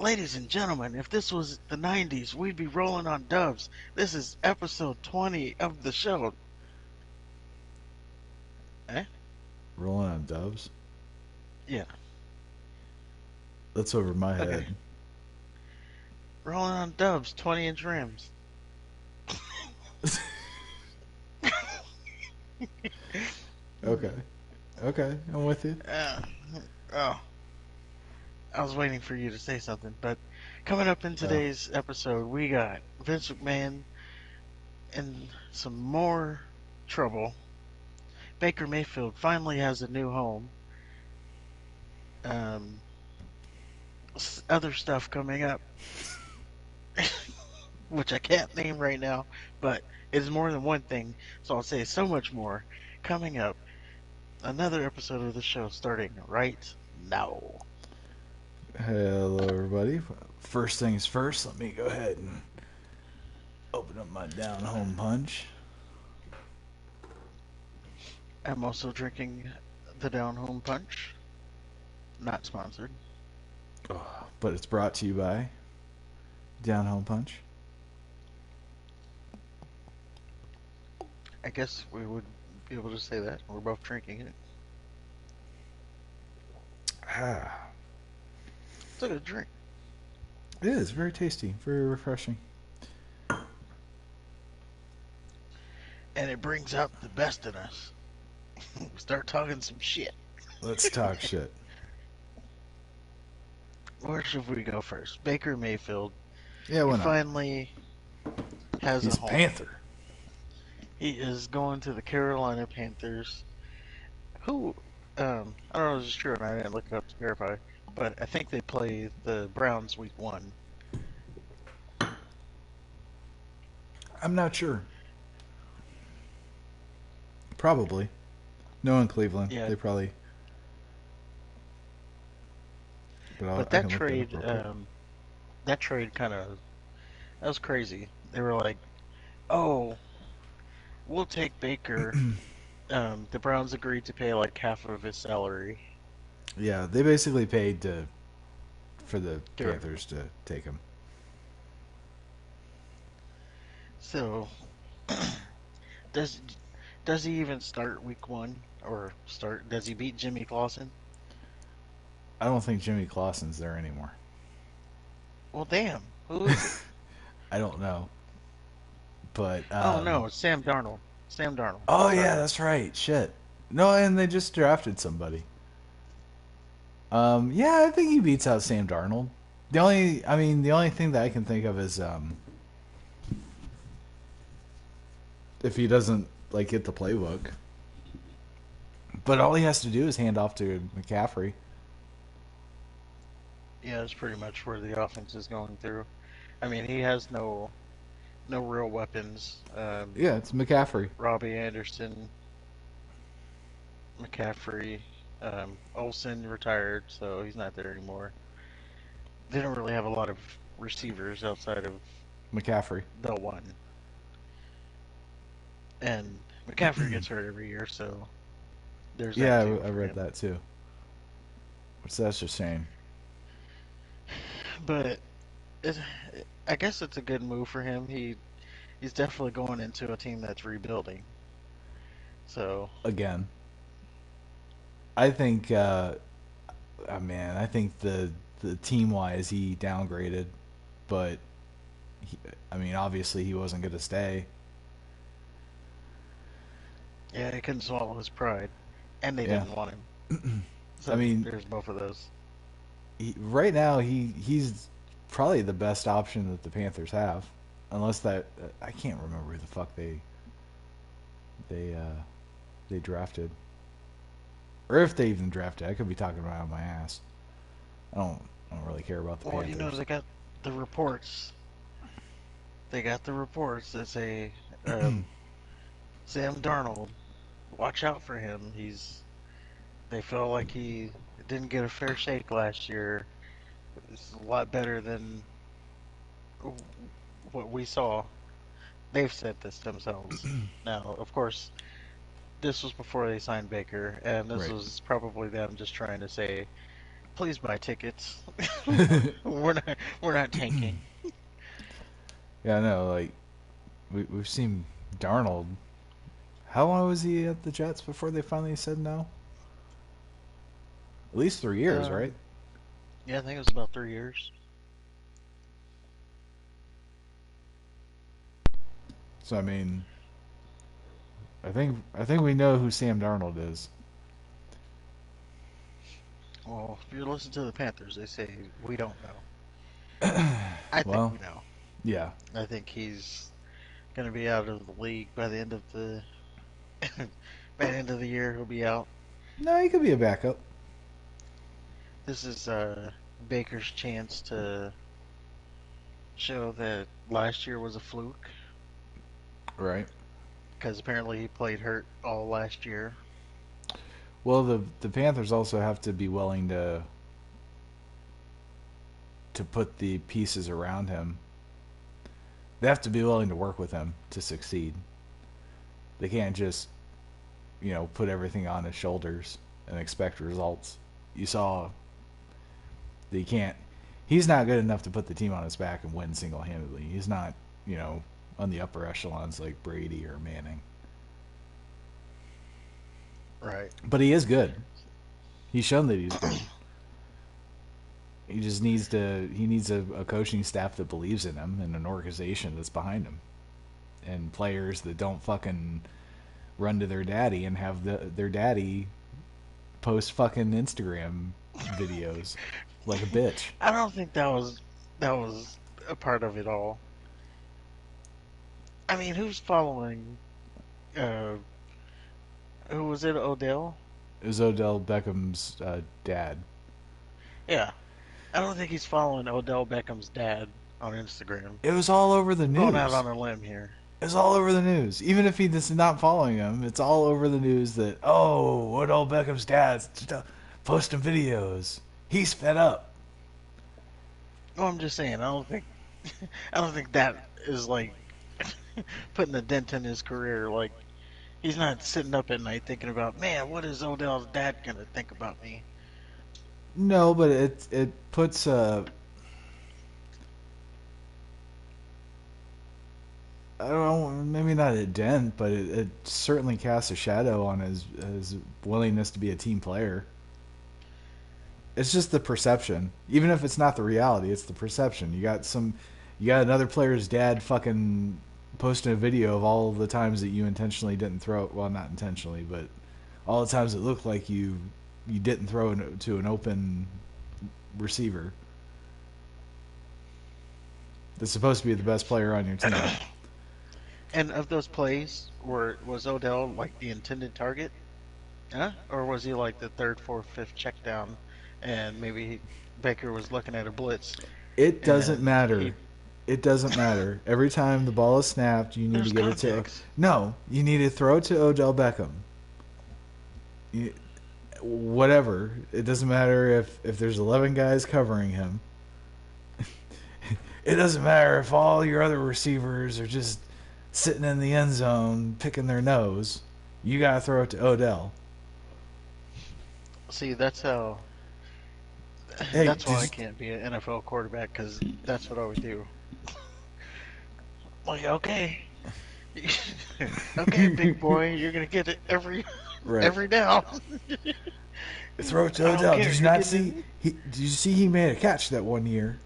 Ladies and gentlemen, if this was the 90s, we'd be rolling on dubs. This is episode 20 of the show. Eh? Rolling on dubs? Yeah. That's over my Okay. head. Rolling on dubs, 20-inch rims. Okay. Okay, I'm with you. Uh, oh, I was waiting for you to say something, but coming up in Oh. today's episode, we got Vince McMahon in some more trouble. Baker Mayfield finally has a new home. Um, Other stuff coming up, which I can't name right now, but it's more than one thing, so I'll say so much more coming up. Another episode of the show starting right now. Hello, everybody. First things first, let me go ahead and open up my down home punch. I'm also drinking the Down Home Punch. Not sponsored. Oh, but it's brought to you by Down Home Punch. I guess we would be able to say that. We're both drinking it. Ah. It's a good drink. It is very tasty, very refreshing. And it brings out the best in us. Start talking some shit. Let's talk shit. Where should we go first? Baker Mayfield. Yeah, He why not? finally has He's a a home. Panther. He is going to the Carolina Panthers. Who, I don't know if this is true, and I didn't look it up to verify, but I think they play the Browns week 1. I'm not sure. Probably. No, in Cleveland. Yeah, They probably. But but I can look that up real quick. that trade that was crazy. They were like, "Oh, we'll take Baker." The Browns agreed to pay like half of his salary. Yeah, they basically paid for the Sure. Panthers to take him. So, does does he even start week 1 or start? Does he beat Jimmy Clausen? I don't think Jimmy Clausen's there anymore. Well, damn. Who is it? I don't know, but Oh no, it's Sam Darnold. Sam Darnold. oh yeah, Sorry. that's right. Shit. No, and they just drafted somebody. Yeah, I think he beats out Sam Darnold. The only thing that I can think of is if he doesn't like get the playbook. But all he has to do is hand off to McCaffrey. Yeah, that's pretty much where the offense is going through. I mean, he has no real weapons. Yeah, it's McCaffrey. Robbie Anderson, McCaffrey, Olsen retired, so he's not there anymore. They don't really have a lot of receivers outside of McCaffrey. the one, and McCaffrey gets hurt every year, so there's that Yeah, too I for read him. that too. Which that's a shame. But it, I guess it's a good move for him. He's definitely going into a team that's rebuilding. So Again, I think. Oh man, I think the team wise he downgraded, but he, I mean obviously he wasn't going to stay. yeah, he couldn't swallow his pride, and they Yeah, didn't want him. I So mean there's both of those. right now he's probably the best option that the Panthers have, unless that I can't remember who the fuck they uh, they drafted, or if they even drafted. I could be talking about my ass. I don't I don't really care about the Well, you know Panthers. they got the reports. They got the reports that say um, Sam Darnold. Watch out for him. They feel like he didn't get a fair shake last year. It's a lot better than what we saw. They've said this themselves. Now, of course, this was before they signed Baker, and this Right. was probably them just trying to say, Please buy tickets. We're not tanking. Yeah, I know. Like we've seen Darnold. How long was he at the Jets before they finally said no? At least 3 years, right? Um, yeah, I think it was about 3 years. So I mean, I think we know who Sam Darnold is. Well, if you listen to the Panthers, they say we don't know. I think Well, we know. yeah. I think he's going to be out of the league by the end of the by the end of the year. He'll be out. No, he could be a backup. This is Baker's chance to show that last year was a fluke Right. because apparently he played hurt all last year. Well, the Panthers also have to be willing to put the pieces around him. They have to be willing to work with him to succeed. They can't just, put everything on his shoulders and expect results. You saw that he can't. He's not good enough to put the team on his back and win single handedly. He's not, on the upper echelons like Brady or Manning. Right. But he is good. He's shown that he's good. He just needs a coaching staff that believes in him and an organization that's behind him. And players that don't fucking run to their daddy and have their daddy post fucking Instagram videos like a bitch. I don't think that was a part of it all. I mean, who's following? Uh, who was it? Odell? It was Odell Beckham's dad. Yeah. I don't think he's following Odell Beckham's dad on Instagram. It was all over the Going out news. on a limb here. It's all over the news. Even if he is not following him, it's all over the news that, oh, Odell Beckham's dad's posting videos. He's fed up. Well, I'm just saying. I don't think that is like putting a dent in his career. Like he's not sitting up at night thinking about, man, what is Odell's dad gonna think about me? No, but it puts I don't know, maybe not a dent, but it certainly casts a shadow on his willingness to be a team player. It's just the perception. Even if it's not the reality, it's the perception. You got another player's dad fucking posting a video of all the times that you intentionally didn't throw. Well, not intentionally, but all the times it looked like you didn't throw to an open receiver that's supposed to be the best player on your team. And of those plays, was Odell like the intended target? Huh? Or was he like the third, fourth, fifth check down, and maybe Baker was looking at a blitz It doesn't and matter. he It doesn't matter. Every time the ball is snapped, you need to there's give it to. context. No, you need to throw it to Odell Beckham. You, whatever. It doesn't matter if there's 11 guys covering him. It doesn't matter if all your other receivers are just sitting in the end zone picking their nose. You got to throw it to Odell. See, that's how. Hey, That's why I can't be an NFL quarterback because that's what I would do. Like, okay, okay, big boy, you're gonna get it right. every down. Throw it to I don't Odell. care. Did you You're not getting see? Did you see he made a catch that one year?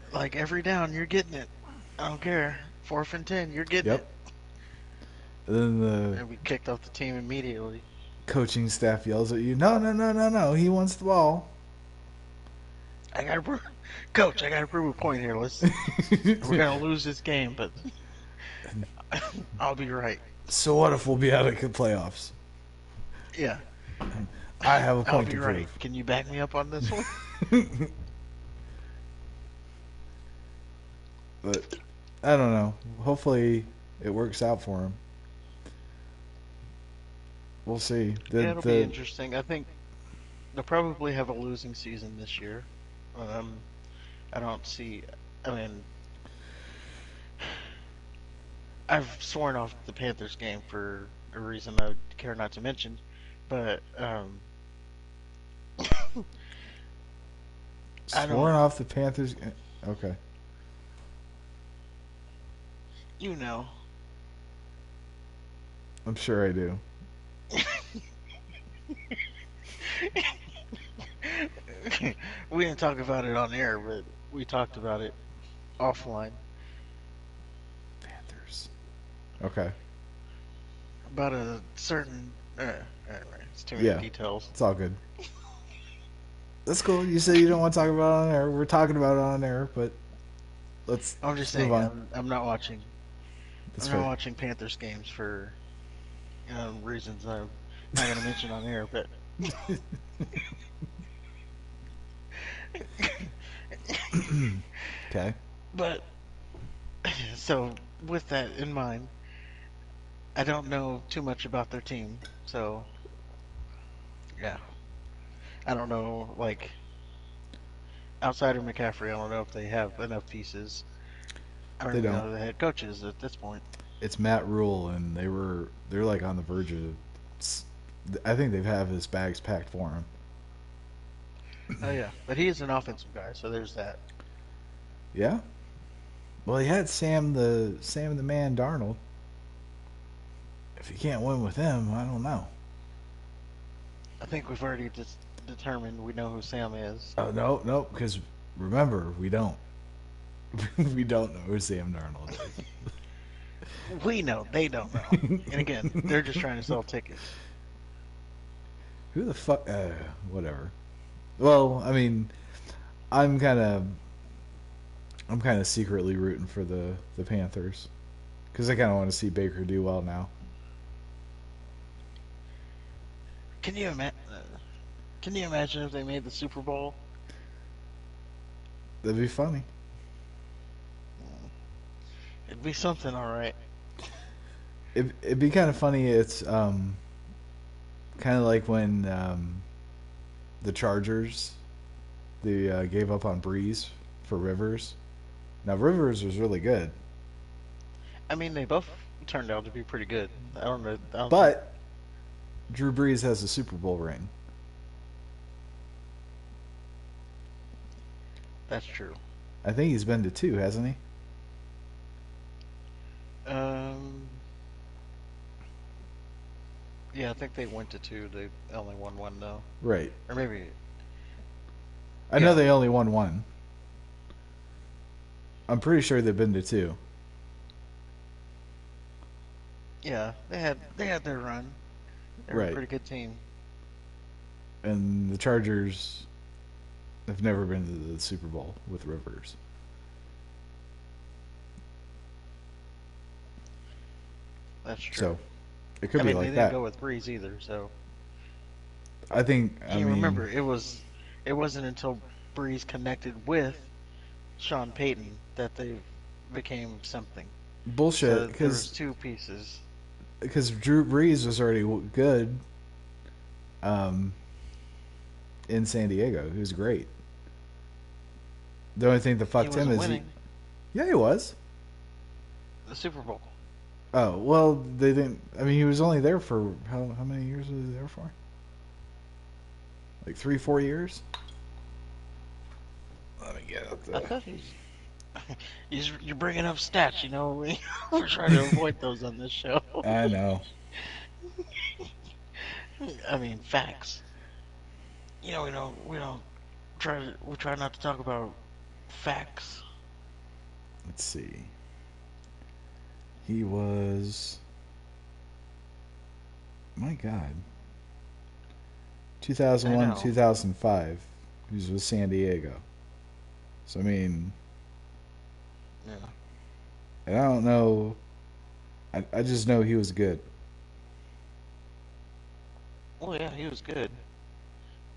it like every down. You're getting it. I don't care. 4th and 10, you're getting Yep. it. And then the And we kicked off the team immediately. coaching staff yells at you, no, no, no, no, no, he wants the ball. I gotta prove, Coach. I gotta prove a point here. We're gonna lose this game, but I'll be right. So what if we'll be out of the playoffs? Yeah, I have a I'll point be to right. Can you back me up on this one? prove. But I don't know. Hopefully it works out for him. We'll see. Yeah, it'll be interesting. I think they'll probably have a losing season this year. Um, I don't see. I mean, I've sworn off the Panthers game for a reason I care not to mention, but I Sworn don't, off the Panthers. Okay. you know. I'm sure I do. We didn't talk about it on air, but we talked about it offline Panthers. Okay. about a certain. Anyway, it's too many Yeah. details. It's all good. That's cool. You say you don't want to talk about it on air. We're talking about it on air, but I'm just let's move saying, on. I'm not watching. That's I'm not fair. watching Panthers games for reasons I'm not going to mention on air. But Okay. but so with that in mind, I don't know too much about their team. So yeah, I don't know like outside of McCaffrey. I don't know if they have enough pieces. I don't They even don't. know the head coaches at this point. It's Matt Rule, and they're like on the verge of. I think they've have his bags packed for him. Oh yeah, but he is an offensive guy, so there's that. Yeah. Well, he had Sam the Man Darnold. If you can't win with him, I don't know. I think we've already determined we know who Sam is. Oh no, no, because remember we don't. We don't know who Sam Darnold We know, they don't know. And again, is. they're just trying to sell tickets. Who the fuck? Whatever. Well, I mean, I'm kind of I'm kind of secretly rooting for the Panthers because I kind of want to see Baker do well now. Can you imagine? Can you imagine if they made the Super Bowl? That'd be funny. It'd be something, all right. It'd be kind of funny. It's kind of like when the Chargers they gave up on Breeze for Rivers. Now Rivers was really good, I mean, they both turned out to be pretty good. I don't know. I don't think but Drew Brees has a Super Bowl ring. that's true. I think he's been to two, hasn't he? Um, yeah, I think they went to two. They only won one though, Right. or maybe I know yeah, they only won one. I'm pretty sure they've been to two. yeah. They had their run. They were a Right. pretty good team. And the Chargers have never been to the Super Bowl with Rivers. That's true. So it could I be mean, they like didn't that. go with Breeze either. So I you mean, remember, it wasn't until Breeze connected with Sean Payton that they became something. bullshit So there was two pieces. because Drew Brees was already good um, in San Diego. He was great. The only thing that He fucked him wasn't is winning yeah, he was. the Super Bowl. Oh well, they didn't. I mean, he was only there for how many years was he there for? Like 3 4 years. Let me get up I the. thought you're bringing up stats. You know, we're trying to avoid those on this show. I know. I mean, facts. You know, we don't we try not to talk about facts. Let's see. He was. My God. I 2001 to know. 2005. He was with San Diego. So I mean, Yeah. and I don't know. I just know he was good. Well, yeah, he was good.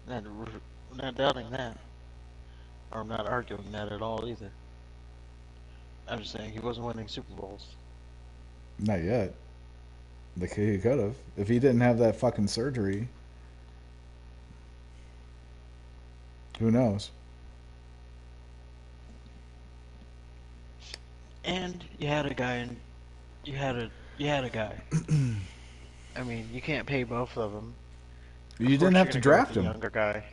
Not not doubting that, or I'm not arguing that at all either. I'm just saying he wasn't winning Super Bowls. Not yet. He could have. If he didn't have that fucking surgery, who knows? And you had a guy, and you had a guy. I mean, you can't pay both of them. You Of didn't course, you're have to gonna go with draft the him. younger guy.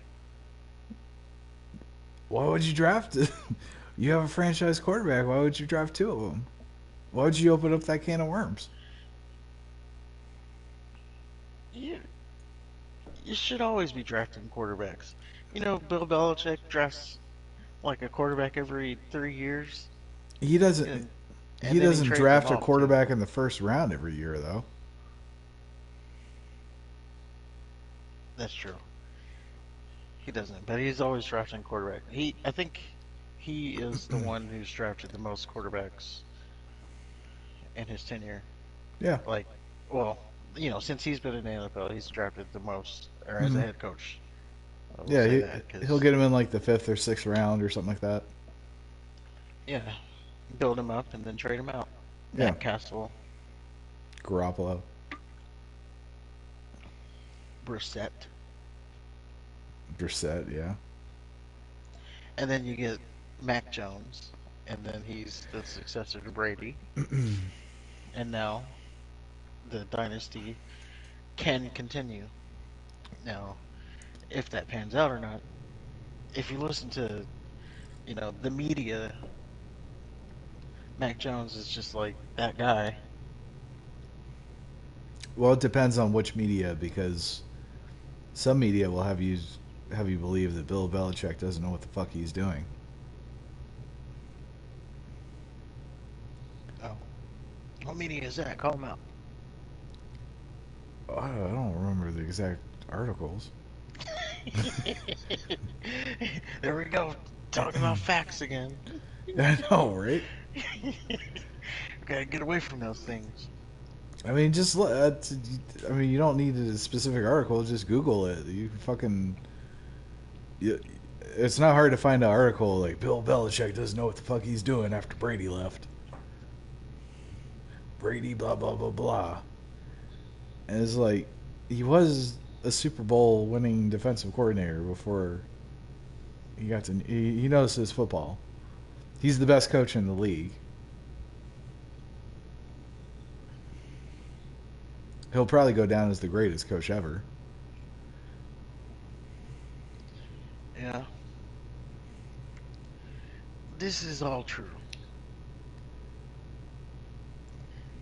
Why would you draft it? You have a franchise quarterback. Why would you draft two of them? Why would you open up that can of worms? You you should always be drafting quarterbacks. Bill Belichick drafts like a quarterback every 3 years, He doesn't. and He then he doesn't trades them draft a off too. quarterback in the first round every year, though. That's true. He doesn't, but he's always drafting quarterback. I think he is the one who's drafted the most quarterbacks in his tenure. Yeah. Like, well, since he's been in the NFL, he's drafted the most, or as a Hmm. head coach. I will Yeah. say that He'll because, get him in like the fifth or sixth round or something like that. yeah, build him up and then trade him out. Yeah. Matt Castle, Garoppolo. Brissett, Brissett. Yeah. and then you get Mac Jones, and then he's the successor to Brady, and now the dynasty can continue. Now, if that pans out or not, if you listen to, the media, Mac Jones is just like that guy. Well, it depends on which media, because some media will have you believe that Bill Belichick doesn't know what the fuck he's doing. Oh, what media is that? Call him out. I don't remember the exact articles. There we go. Talking about facts again. I know, right? Gotta get away from those things. I mean, I mean, you don't need a specific article. Just Google it. You fucking. You, it's not hard to find an article like Bill Belichick doesn't know what the fuck he's doing after Brady left. Brady, blah blah blah blah. And it's like he was a Super Bowl winning defensive coordinator before he knows his football. He's the best coach in the league. He'll probably go down as the greatest coach ever. Yeah, this is all true.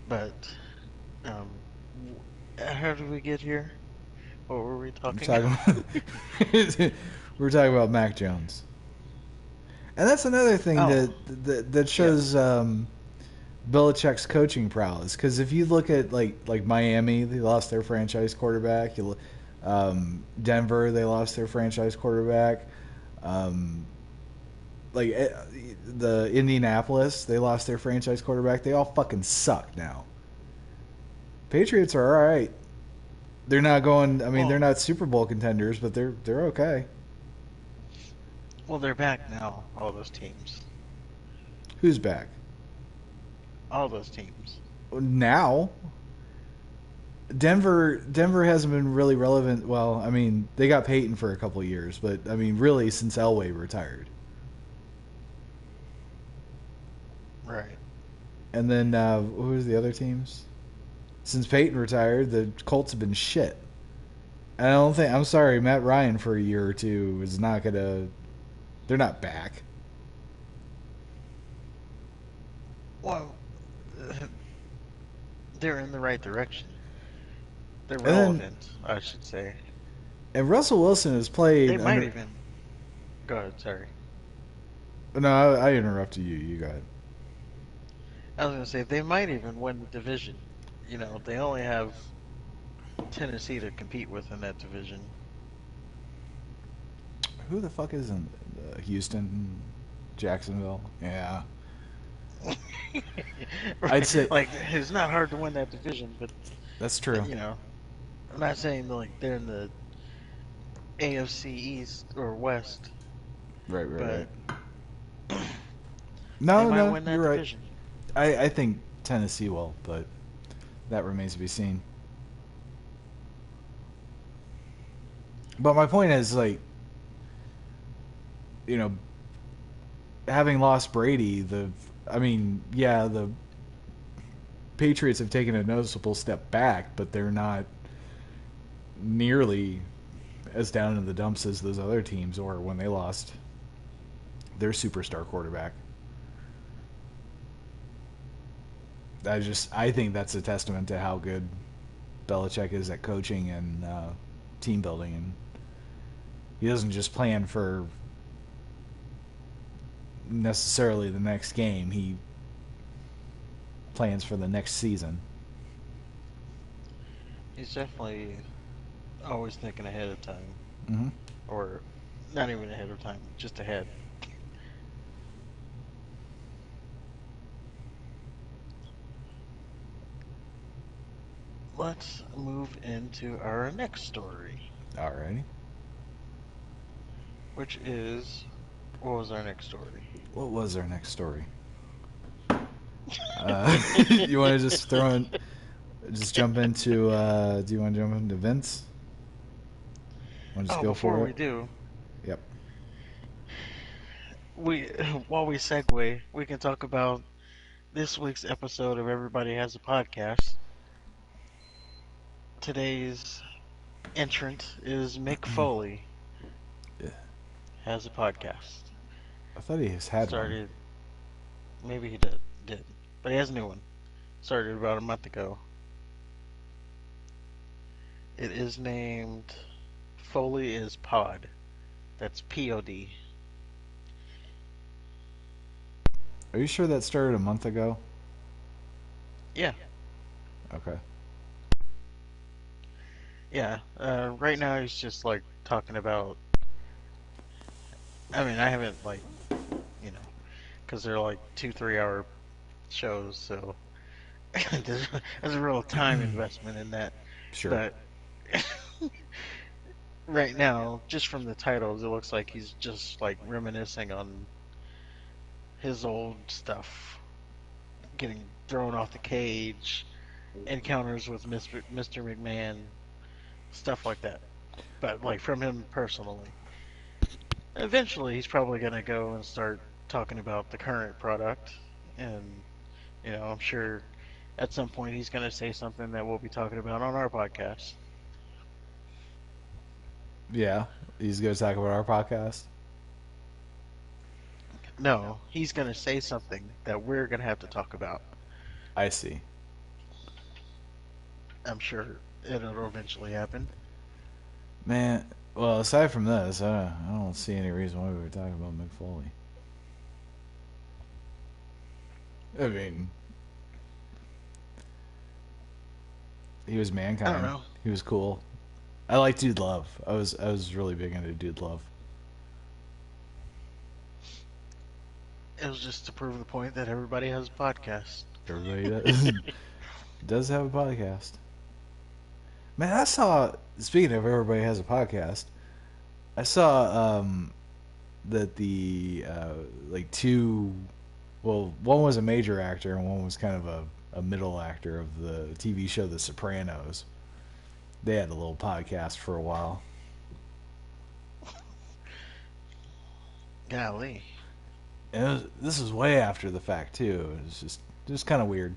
But, um, how did we get here? What were we We're talking talking about? about, we're talking about Mac Jones, and that's another thing Oh, that yeah. shows Belichick's coaching prowess. Because if you look at like Miami, they lost their franchise quarterback. Denver, they lost their franchise quarterback. Um, like the Indianapolis, they lost their franchise quarterback. They all fucking suck now. Patriots are all right. They're not going. I mean, they're Well, not Super Bowl contenders, but they're okay. well, they're back now. All those teams. Who's back All those teams. now? Denver hasn't been really relevant. Well, I mean, they got Peyton for a couple of years, but I mean, really since Elway retired. Right. And then who was the other teams? Since Peyton retired, the Colts have been shit. And I don't think. I'm sorry, Matt Ryan for a year or two is not gonna. They're not back. Well, they're in the right direction. They're And then relevant, I should say. and Russell Wilson has They played might under. even. Go ahead, sorry. No, I interrupted you. You got it. I was gonna say they might even win the division. They only have Tennessee to compete with in that division. Who the fuck is in Houston, Jacksonville? Yeah, I'd Right. say Like it's not hard to win that division, but that's true. you know, I'm not saying like they're in the AFC East or West, Right, right, but right. they No, might no, win you're that right. division. I think Tennessee will, but that remains to be seen. But my point is, like, you know, having lost Brady, I mean, yeah, the Patriots have taken a noticeable step back, but they're not nearly as down in the dumps as those other teams were when they lost their superstar quarterback. I think that's a testament to how good Belichick is at coaching and team building, and he doesn't just plan for necessarily the next game. He plans for the next season. He's definitely always thinking ahead of time, Mm-hmm. or not even ahead of time, just ahead. Let's move into our next story, Alrighty. which is what was our next story? What was our next story? You want to just just jump into? Do you want to jump into Vince? Want to just Oh, go before for it? we do, Yep. we while we segue, we can talk about this week's episode of Everybody Has a Podcast. Today's entrant is Mick Foley, Yeah. has a podcast. I thought he has had one. Started, maybe he did, but he has a new one. Started about a month ago. It is named Foley is Pod. That's POD. Are you sure that started a month ago? Yeah, Okay. yeah. Right now he's just like talking about. I mean, I haven't like you know, because they're like 2 3 hour shows, so there's a real time investment in that. Sure. But right now, just from the titles, it looks like he's just like reminiscing on his old stuff, getting thrown off the cage, encounters with Mr. McMahon, stuff like that. But like from him personally. Eventually, he's probably gonna go and start talking about the current product, and I'm sure at some point he's gonna say something that we'll be talking about on our podcast. Yeah. He's going to talk about our podcast. No, he's gonna say something that we're gonna have to talk about. I see. I'm sure it'll eventually happen. Man, well, aside from this, I don't see any reason why we were talking about Mick Foley. I mean, he was I don't mankind. know. He was cool. I like Dude Love. I was really big into Dude Love. It was just to prove the point that everybody has a podcast. Everybody does, does have a podcast. Man, I saw. Speaking of everybody has a podcast, I saw that the like two. Well, one was a major actor and one was kind of a middle actor of the TV show The Sopranos. They had a little podcast for a while. Golly. And this was way after the fact too. It was just kind of weird.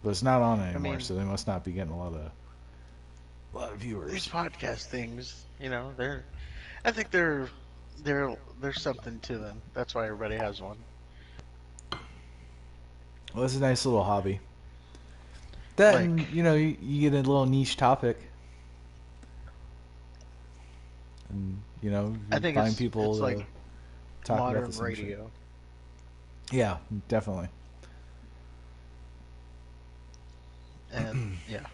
But it's not on I anymore, mean, so they must not be getting a lot of these viewers. podcast things, they're. I think there's something to them. That's why everybody has one. Well, it's a nice little hobby. That Like, and you get a little niche topic, and I you think find it's people like to talk about modern the same shit. radio, Yeah, definitely. and yeah,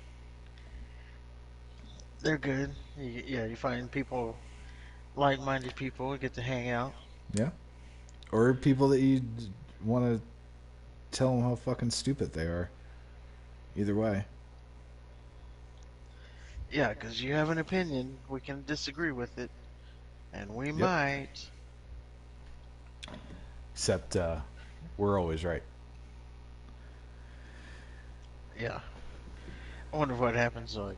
they're good. Yeah, you find people, like-minded people, get to hang out. Yeah, or people that you want to tell them how fucking stupid they are. Either way. Yeah, because you have an opinion, we can disagree with it, and we Yep. might. Except we're always right. Yeah, I wonder what happens like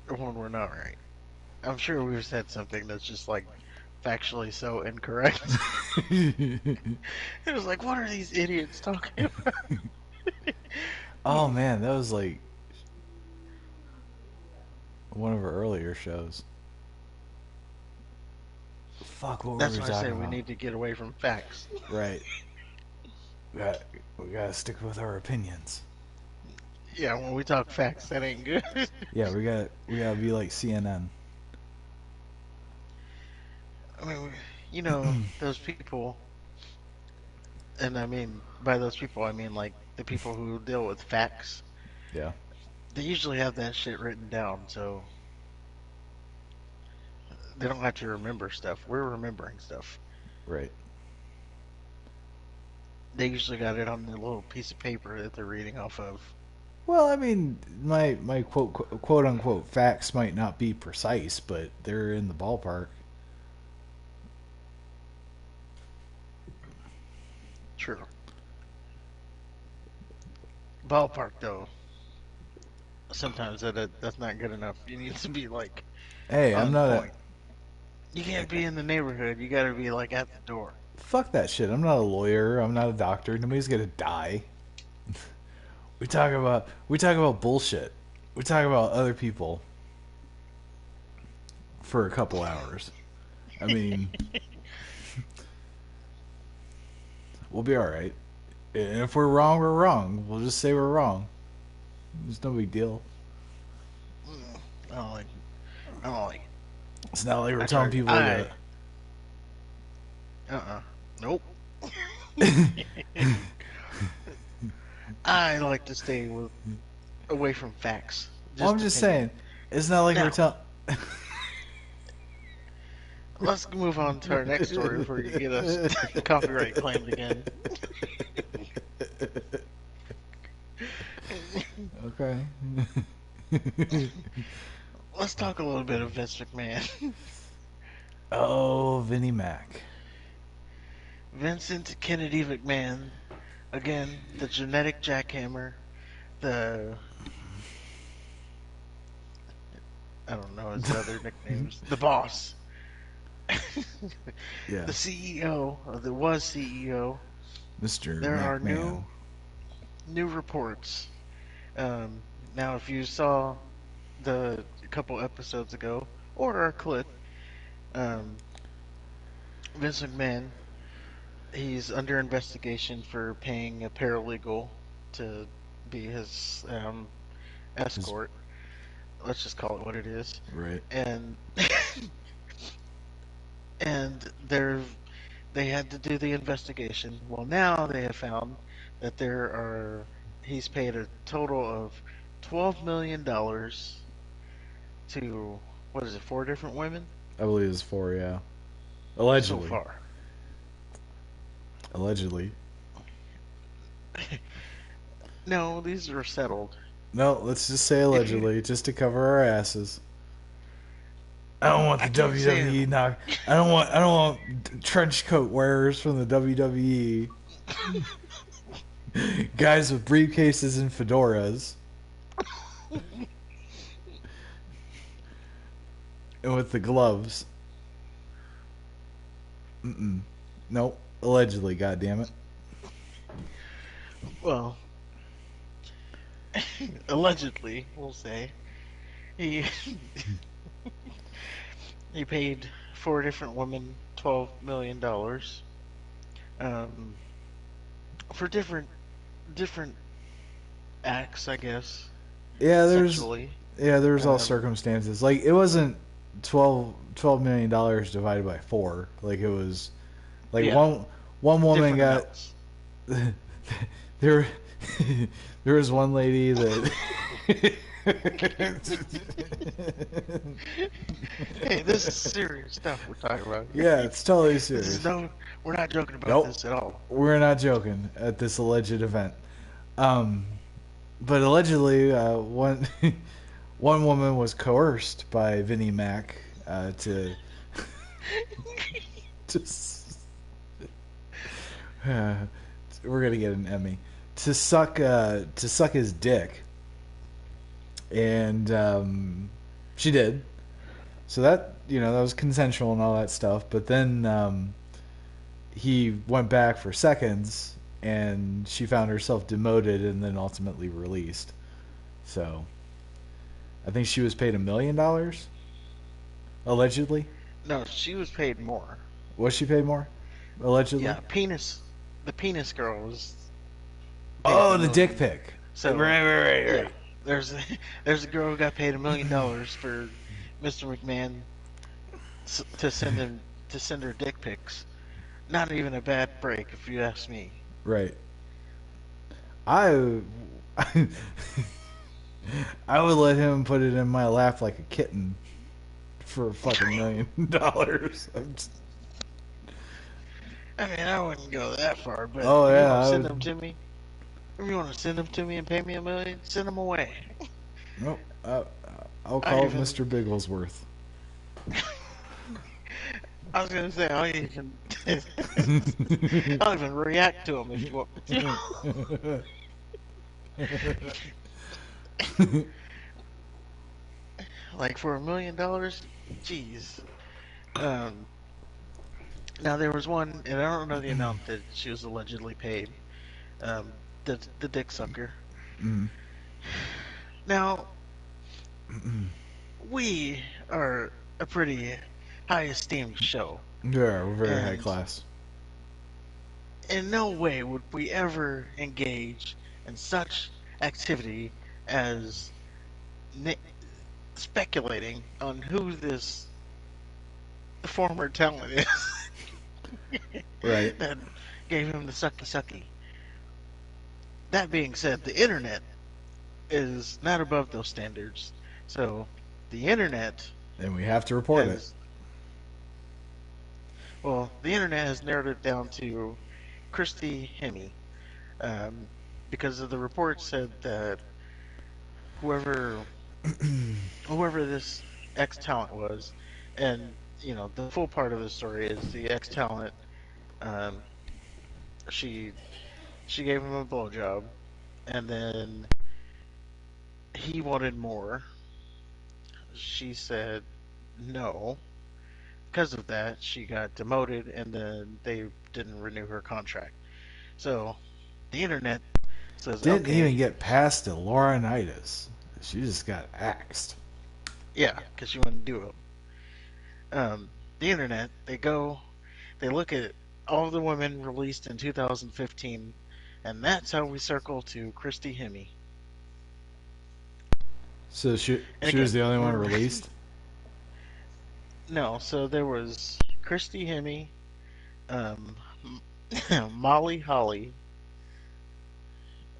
when we're not right. I'm sure we've said something that's just like factually so incorrect. It was like, what are these idiots talking about? Oh man, that was like one of our earlier shows. Fuck, what were That's we why I say talking we about? need to get away from facts. Right. We gotta stick with our opinions. Yeah, when we talk facts, that ain't good. Yeah, we gotta be like CNN. I mean, those people, and I mean, by those people, I mean like the people who deal with facts. Yeah. They usually have that shit written down, so they don't have to remember stuff. We're remembering stuff. Right. They usually got it on the little piece of paper that they're reading off of. Well, I mean, my quote unquote facts might not be precise, but they're in the ballpark. True. Ballpark, though, sometimes that's not good enough. You need to be like Hey, I'm on not a point. You can't be in the neighborhood. You got to be like at the door. fuck that shit. I'm not a lawyer. I'm not a doctor. Nobody's gonna die. We talk about bullshit. We talk about other people for a couple hours. I mean, we'll be all right. And if we're wrong, we're wrong. We'll just say we're wrong. It's no big deal. I don't like. I don't like. It's not like we're I telling try. people to. Nope. I like to stay away from facts. Well, I'm Just just opinion. saying. It's not like we're Now, telling. let's move on to our next story before you get us copyright claimed again. Okay. Let's talk a little bit of Vince McMahon. Oh, Vinnie Mac. Vincent Kennedy McMahon, again, the genetic jackhammer, the I don't know his other nicknames, the boss, Yeah. the CEO, or the was CEO. Mr. There are McMahon. new reports. Now, if you saw the couple episodes ago or our clip, um, Vince McMahon, he's under investigation for paying a paralegal to be his His, escort. Let's just call it what it is. right. And and they had to do the investigation. Well, now they have found that he's paid a total of $12 million to, what is it, four different women I believe it's four, yeah. so Allegedly. far. Allegedly. No, these are settled. No, let's just say If you, allegedly, just to cover our asses. I don't want I the can't say WWE knock. I don't want trench coat wearers from the WWE. Guys with briefcases and fedoras. And with the gloves. Mm-mm. Nope. Allegedly, goddammit. well, allegedly, we'll say he he paid four different women $12 million um, for different acts, I guess, Yeah, sexually. there's all Um, circumstances. Like it wasn't $12 million divided by four. Like it was like yeah, one woman different got amounts. there there was one lady that Hey, this is serious stuff we're talking about here. yeah, it's totally This is serious. no, we're not joking about Nope, this at all. we're not joking at this alleged event. Um, but allegedly, one woman was coerced by Vinnie Mac to just we're gonna get an Emmy to suck his dick, and she did. So that that was consensual and all that stuff. But then he went back for seconds, and she found herself demoted and then ultimately released. So I think she was paid $1 million allegedly. No, she was paid more. Was she paid more? Allegedly. Yeah, penis. The penis girl was paid Oh, a the dick million. pic. Right, So right, right, yeah, right. there's there's a girl who got paid $1 million for Mr. McMahon to send her dick pics. Not even a bad break, if you ask me. Right. I I would let him put it in my lap like a kitten for a fucking $1 million. I mean, I wouldn't go that far, but Oh if you yeah, want to I send would. them to me, if you want to send them to me and pay me $1 million, send them away. Nope. I'll I call it even, Mr. Bigglesworth. I was gonna say, I'll even, I'll even react to them if you want me to. Like for $1 million, jeez. Um, Now there was one, and I don't know the amount that she was allegedly paid. The dick sucker. Mm. Now we are a pretty high esteemed show, Yeah, we're very high and class. in no way would we ever engage in such activity as speculating on who this former talent is Right. that gave him the sucky sucky. That being said, the internet is not above those standards. So the internet And we have to report it. has, the internet has narrowed it down to Christy Hemme, um, because of the report said that whoever whoever this ex talent was, and the full part of the story is the ex talent. Um, she she gave him a blowjob, and then he wanted more. She said no. Because of that, she got demoted, and then they didn't renew her contract. So the internet says, Didn't even okay, get past the Laurinaitis. She just got axed. yeah, because she wouldn't do it. The internet, they look at all the women released in 2015, and that's how we circle to Christy Hemme. So And she was again, the only one released. no, so there was Christy Hemme, um, Molly Holly,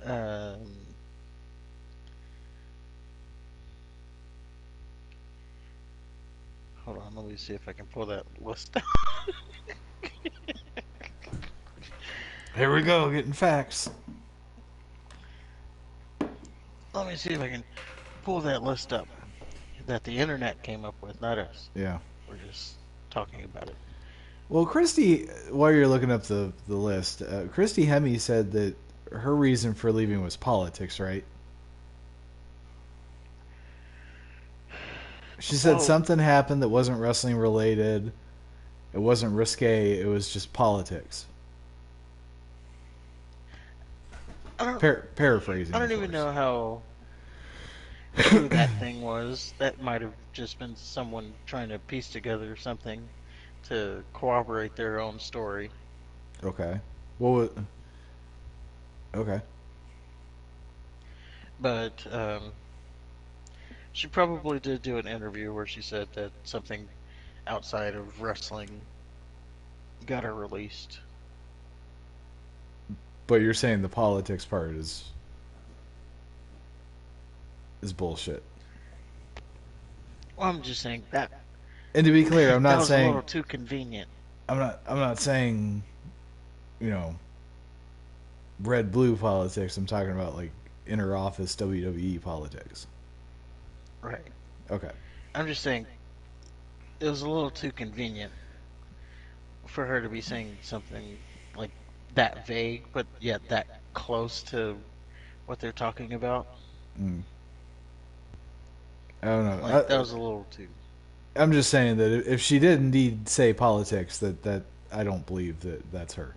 um, hold on, let me see if I can pull that list. Here we go, getting facts. Let me see if I can pull that list up that the internet came up with, not us. Yeah. We're just talking about it. Well, Christy, while you're looking up the list, Christy Hemme said that her reason for leaving was politics, right? She said Well, something happened that wasn't wrestling related. It wasn't risque. It was just politics. I don't, Paraphrasing, I don't of even course. know how true that thing was. That might have just been someone trying to piece together something to corroborate their own story. Okay. Well, okay. But she probably did do an interview where she said that something outside of wrestling got her released. But you're saying the politics part is bullshit. Well, I'm just saying that And to be clear, that was a little too convenient. I'm not saying, you know, red blue politics. I'm talking about like inner office WWE politics. Right. Okay. I'm just saying it was a little too convenient for her to be saying something like that vague, but yet that close to what they're talking about. Mm. I don't know. Like that was a little too. I'm just saying that if she did indeed say politics, that I don't believe that that's her.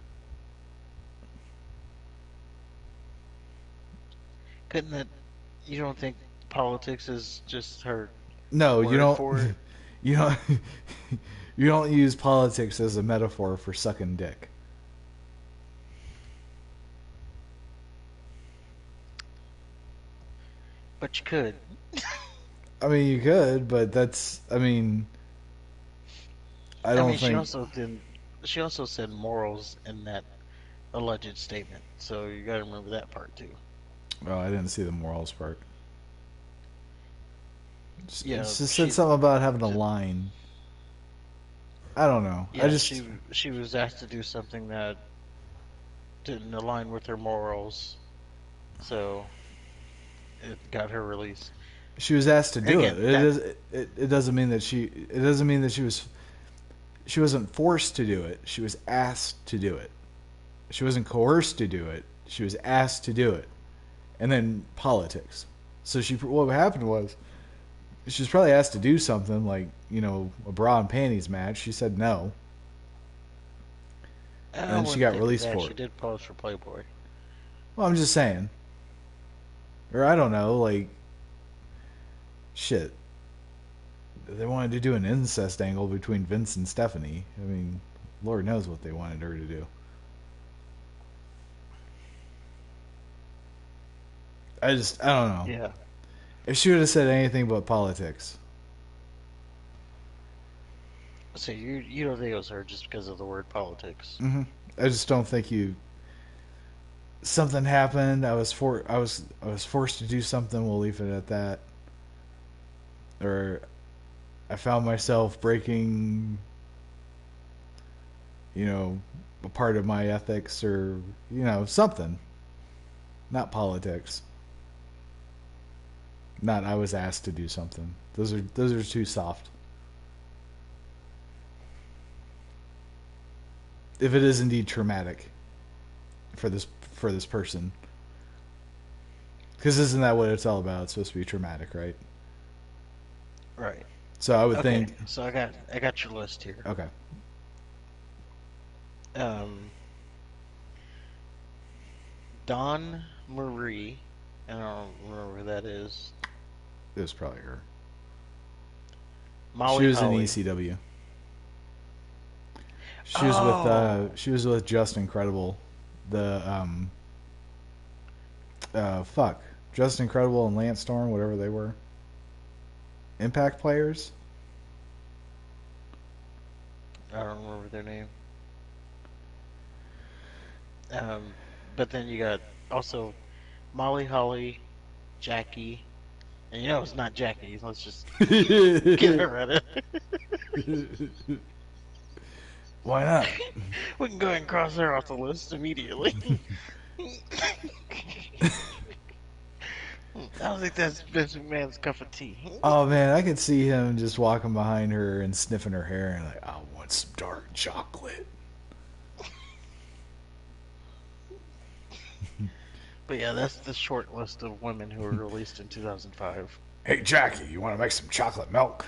Couldn't that? You don't think politics is just her No, you word don't. for it? You don't. You don't use politics as a metaphor for sucking dick. But you could. I mean, you could, but that's. I mean, I I don't mean, she think. also didn't. She also said morals in that alleged statement, so you got to remember that part too. Oh, I didn't see the morals part. It Yeah, just said something about having a line. I don't know. I yeah, just. she was asked to do something that didn't align with her morals, so it got her released. She was asked to do it. Again, that It doesn't mean that she. It doesn't mean that she was. She wasn't forced to do it. She was asked to do it. She wasn't coerced to do it. She was asked to do it. And then politics. So she. What happened was she was probably asked to do something like a bra and panties match. She said no, and I then she wouldn't got think of released that. for She it. did pose for Playboy. Well, I'm just saying, or I don't know, like shit. They wanted to do an incest angle between Vince and Stephanie. I mean, Lord knows what they wanted her to do. I don't know. Yeah. If she would have said anything but politics, So you don't think it was her just because of the word politics? I just don't think you. Something happened. I was forced to do something. We'll leave it at that. Or I found myself breaking, you know, a part of my ethics, or something. Not politics. Not I was asked to do something. Those are too soft. If it is indeed traumatic for this person, because isn't that what it's all about? It's supposed to be traumatic, right? Right. So I would Okay. think, So I got your list here. okay, Um, Dawn Marie. I don't remember who that is. it was probably her. She Molly was in Holly. ECW. Oh, She was with Just Incredible. The fuck, Just Incredible and Lance Storm, whatever they were, Impact players. I don't remember their name. Um, but then you got also Molly Holly, Jackie, and you know it's not Jackie. Let's just give her credit. Why not? We can go ahead and cross her off the list immediately. I don't think that's Vince McMahon's cup of tea. Oh man, I could see him just walking behind her and sniffing her hair and like, I want some dark chocolate. But yeah, that's the short list of women who were released in 2005. Hey Jackie, you want to make some chocolate milk?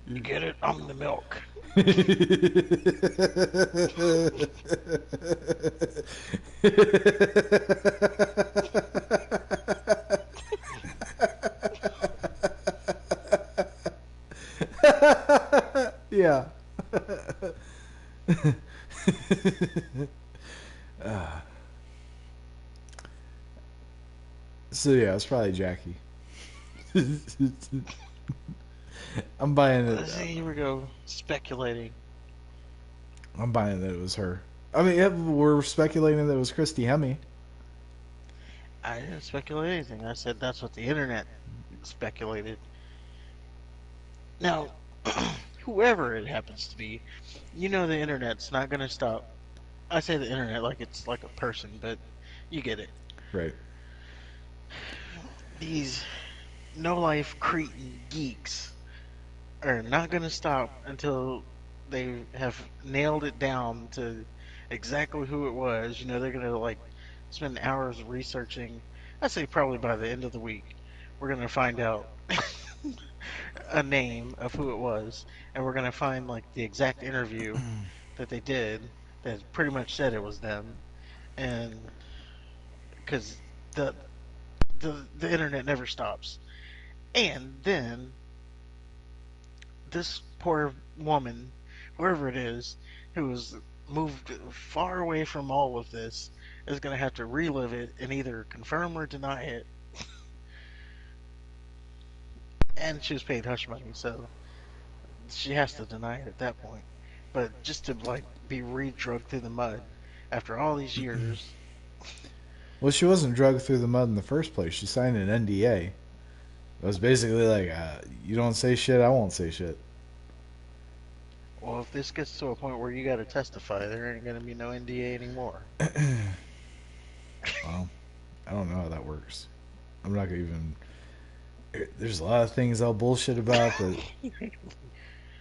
You get it? I'm the milk. Yeah. So yeah, it's probably Jackie. I'm buying it. See, here we go, speculating. I'm buying that it was her. I mean, yeah, we're speculating that it was Christy Hemme. I didn't speculate anything. I said that's what the internet speculated. Now, whoever it happens to be, you know the internet's not going to stop. I say the internet like it's like a person, but you get it. Right. These no life cretin geeks are not going to stop until they have nailed it down to exactly who it was. You know, they're going to like spend hours researching. I say probably by the end of the week, we're going to find out a name of who it was, and we're going to find like the exact interview that they did that pretty much said it was them. And because the the internet never stops. And then this poor woman, whoever it is, who was moved far away from all of this, is going to have to relive it and either confirm or deny it. And she was paid hush money, so she has to deny it at that point. But just to like be re-drugged through the mud after all these years. Well, she wasn't drugged through the mud in the first place. She signed an NDA. It was basically like, you don't say shit, I won't say shit. Well, if this gets to a point where you got to testify, there ain't going to be no NDA anymore. Well, I don't know how that works. I'm not gonna even. There's a lot of things I'll bullshit about, but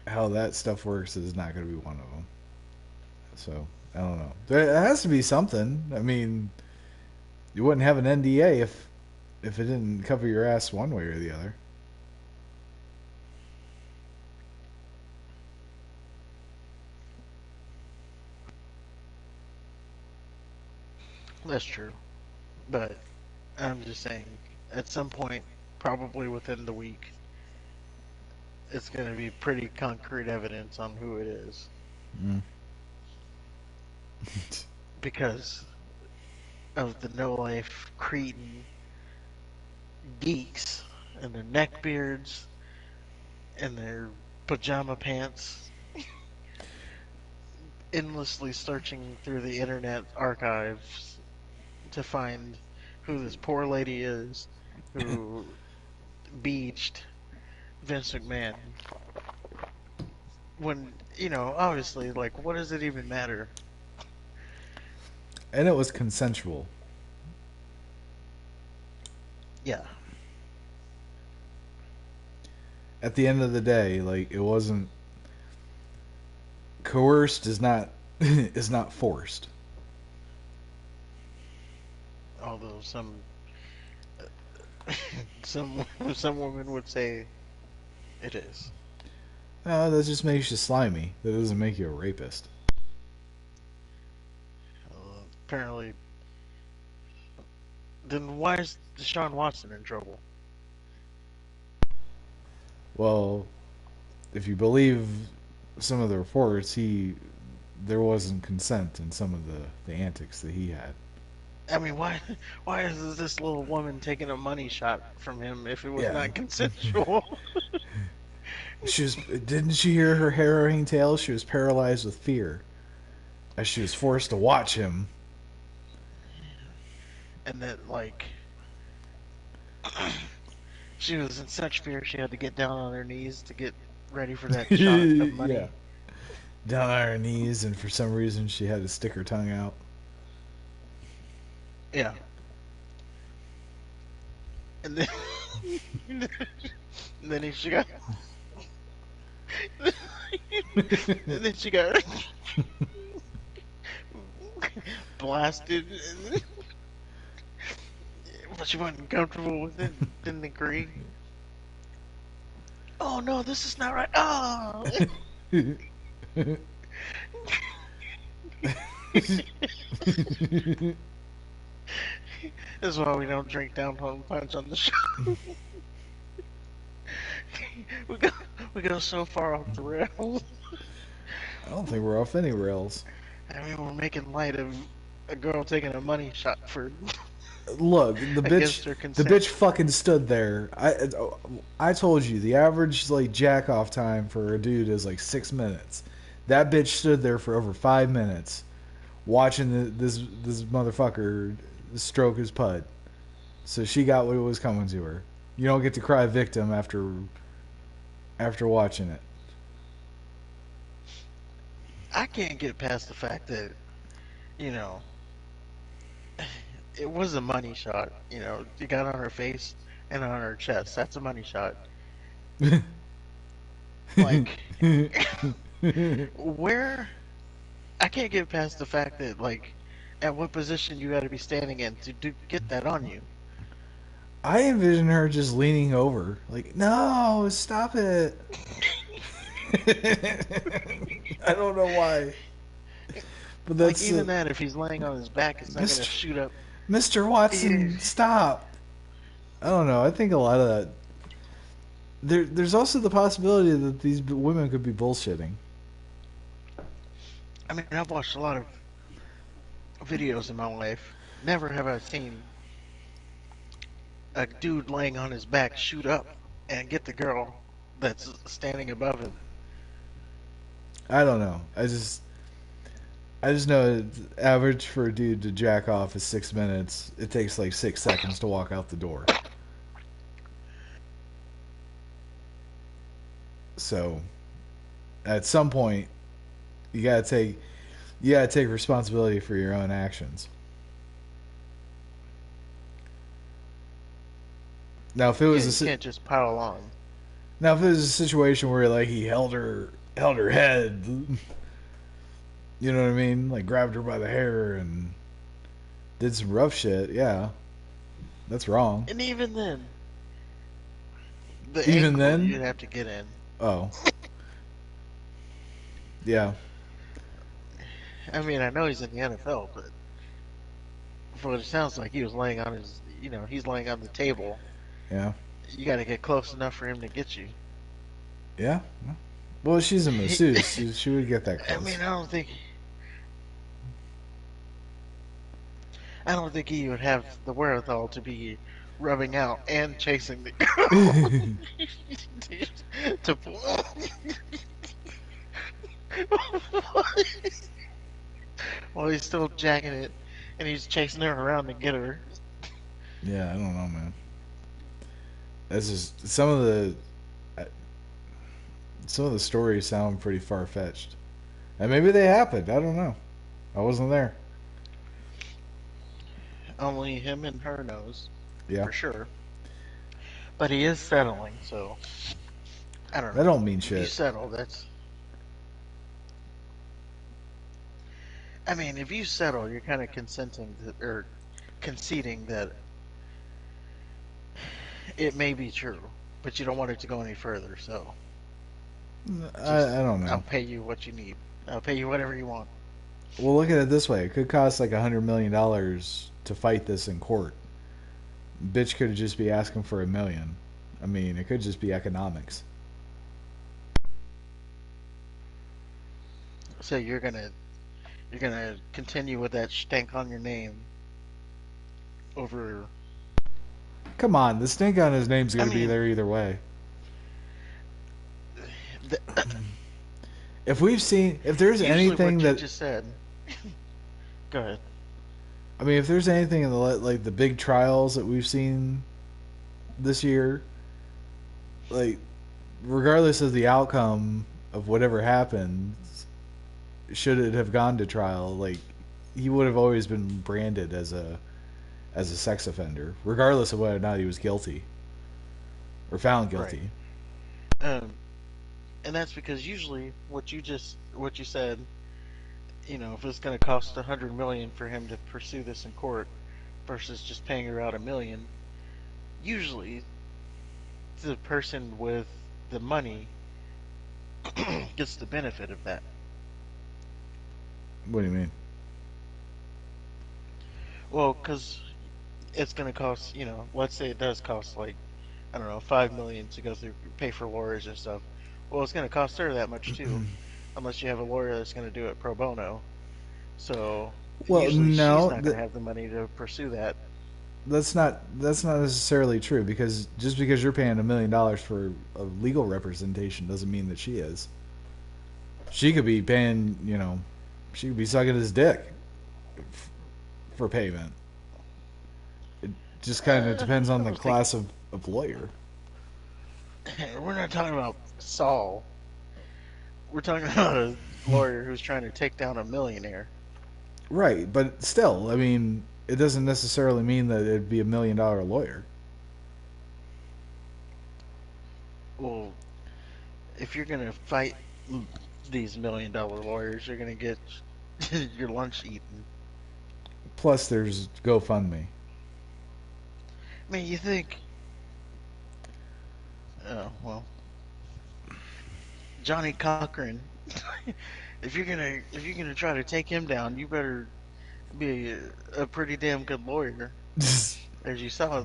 how that stuff works is not gonna be one of them. So I don't know. There has to be something. I mean, you wouldn't have an NDA if it didn't cover your ass one way or the other. That's true. But I'm just saying, at some point, probably within the week, it's going to be pretty concrete evidence on who it is. Mm. Because of the no life cretin geeks and their neck beards and their pajama pants endlessly searching through the internet archives to find who this poor lady is who beached Vince McMahon. When, obviously, like, what does it even matter? And it was consensual. Yeah. At the end of the day, like it wasn't coerced. Is not is not forced. Although some some women would say it is. That just makes you slimy. That doesn't make you a rapist. Apparently, then why is Deshaun Watson in trouble? Well, if you believe some of the reports, there wasn't consent in some of the antics that he had. I mean, why is this little woman taking a money shot from him if it was Yeah. not consensual? Didn't she hear her harrowing tale? She was paralyzed with fear as she was forced to watch him. And that, like, she was in such fear she had to get down on her knees to get ready for that shot of money. Yeah. Down on her knees, and for some reason she had to stick her tongue out. Yeah. And then, and then she got, and then she got blasted, but she wasn't comfortable with it. Didn't agree. Oh no, this is not right. Oh. That's why we don't drink down home punch on the show. we go we go so far off the rails. I don't think we're off any rails. I mean, we're making light of a girl taking a money shot for Look, against her the consent. bitch fucking stood there. I told you the average like jack off time for a dude is like 6 minutes. That bitch stood there for over 5 minutes, watching this motherfucker stroke his pud. So she got what was coming to her. You don't get to cry victim after watching it. I can't get past the fact that, you know, it was a money shot. You know, you got on her face and on her chest. That's a money shot. Like, where? I can't get past the fact that, like, at what position you got to be standing in to get that on you. I envision her just leaning over, like, no, stop it. I don't know why. But that's Like, even that, if he's laying on his back, it's not going to shoot up. Mr. Watson, stop. I don't know. I think a lot of that there's also the possibility that these women could be bullshitting. I mean, I've watched a lot of videos in my life. Never have I seen a dude laying on his back shoot up and get the girl that's standing above him. I don't know. I just know average for a dude to jack off is 6 minutes. It takes like 6 seconds to walk out the door. So at some point, you gotta take you gotta take responsibility for your own actions. Now, if it Yeah, was you can't just pile on. now if it was a situation where like he held her head, you know what I mean, like grabbed her by the hair and did some rough shit, yeah, that's wrong. And even then, the Even ankle then, you'd have to get in. oh yeah, I mean, I know he's in the NFL, but for what it sounds like, he was laying on his, he's laying on the table. yeah, You got to get close enough for him to get you. yeah. Well, she's a masseuse. She would get that I close. mean, I don't think he would have the wherewithal to be rubbing out and chasing the girl to while he's still jacking it, and he's chasing her around to get her. Yeah, I don't know, man. That's just uh, some of the stories sound pretty far fetched, and maybe they happened. I don't know. I wasn't there. Only him and her knows Yeah, for sure. But he is settling, so I don't that know. don't mean If you shit. settle, that's. I mean, if you settle, you're kind of consenting to, or conceding that it may be true, but you don't want it to go any further. So I just, don't I'll know. pay you what you need. I'll pay you whatever you want. Well, look at it this way: it could cost like $100 million to fight this in court. Bitch could just be asking for 1 million. I mean, it could just be economics. So you're gonna continue with that stank on your name over. Come on, the stink on his name's I gonna be mean, there either way. the, If there's usually anything what you that, just said. Go ahead. I mean, if there's anything in the like the big trials that we've seen this year, like regardless of the outcome of whatever happened, should it have gone to trial, like he would have always been branded as a sex offender, regardless of whether or not he was guilty or found Right. guilty. Um, and that's because usually what you said, if it's going to cost 100 million for him to pursue this in court versus just paying her out 1 million, usually the person with the money gets the benefit of that. What do you mean? Well, because it's going to cost, let's say it does cost like, I don't know, 5 million to go through pay for lawyers and stuff. Well, it's going to cost her that much too, unless you have a lawyer that's going to do it pro bono. So Well, usually she's no, not going to have the money to pursue that. that's not necessarily true because just because you're paying $1 million for a legal representation doesn't mean that she is. She could be paying, she could be sucking his dick for payment. It just kind of depends I on the don't think class of lawyer. we're not talking about Saul. We're talking about a lawyer who's trying to take down a millionaire. Right, but still, I mean, it doesn't necessarily mean that it'd be $1 million lawyer. Well, if you're going to fight these $1 million lawyers, you're going to get your lunch eaten. Plus, there's GoFundMe. I mean, you think, oh well, Johnny Cochran. if you're gonna try to take him down, you better be a pretty damn good lawyer, as you saw.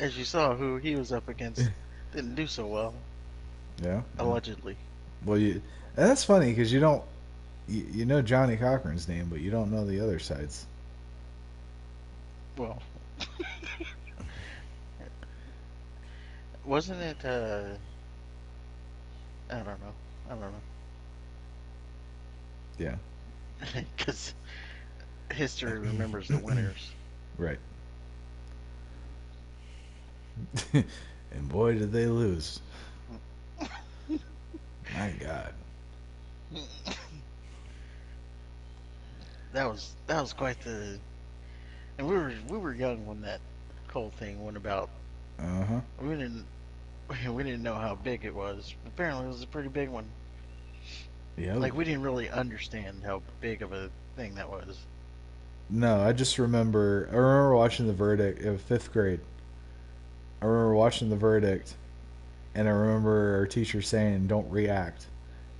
as you saw, who he was up against didn't do so well, Yeah. Yeah. allegedly. Well, and that's funny because you don't you know Johnny Cochran's name, but you don't know the other sides. Well, wasn't it? I don't know. I don't know. Yeah. Because history remembers the winners. Right. And boy, did they lose. My God. That was quite the. And we were young when that whole thing went about. Uh huh. We didn't we didn't know how big it was. Apparently, it was a pretty big one. Yep. Like we didn't really understand how big of a thing that was. No, I just remember. I remember watching the verdict in fifth grade. I remember watching the verdict, and I remember our teacher saying, "Don't react."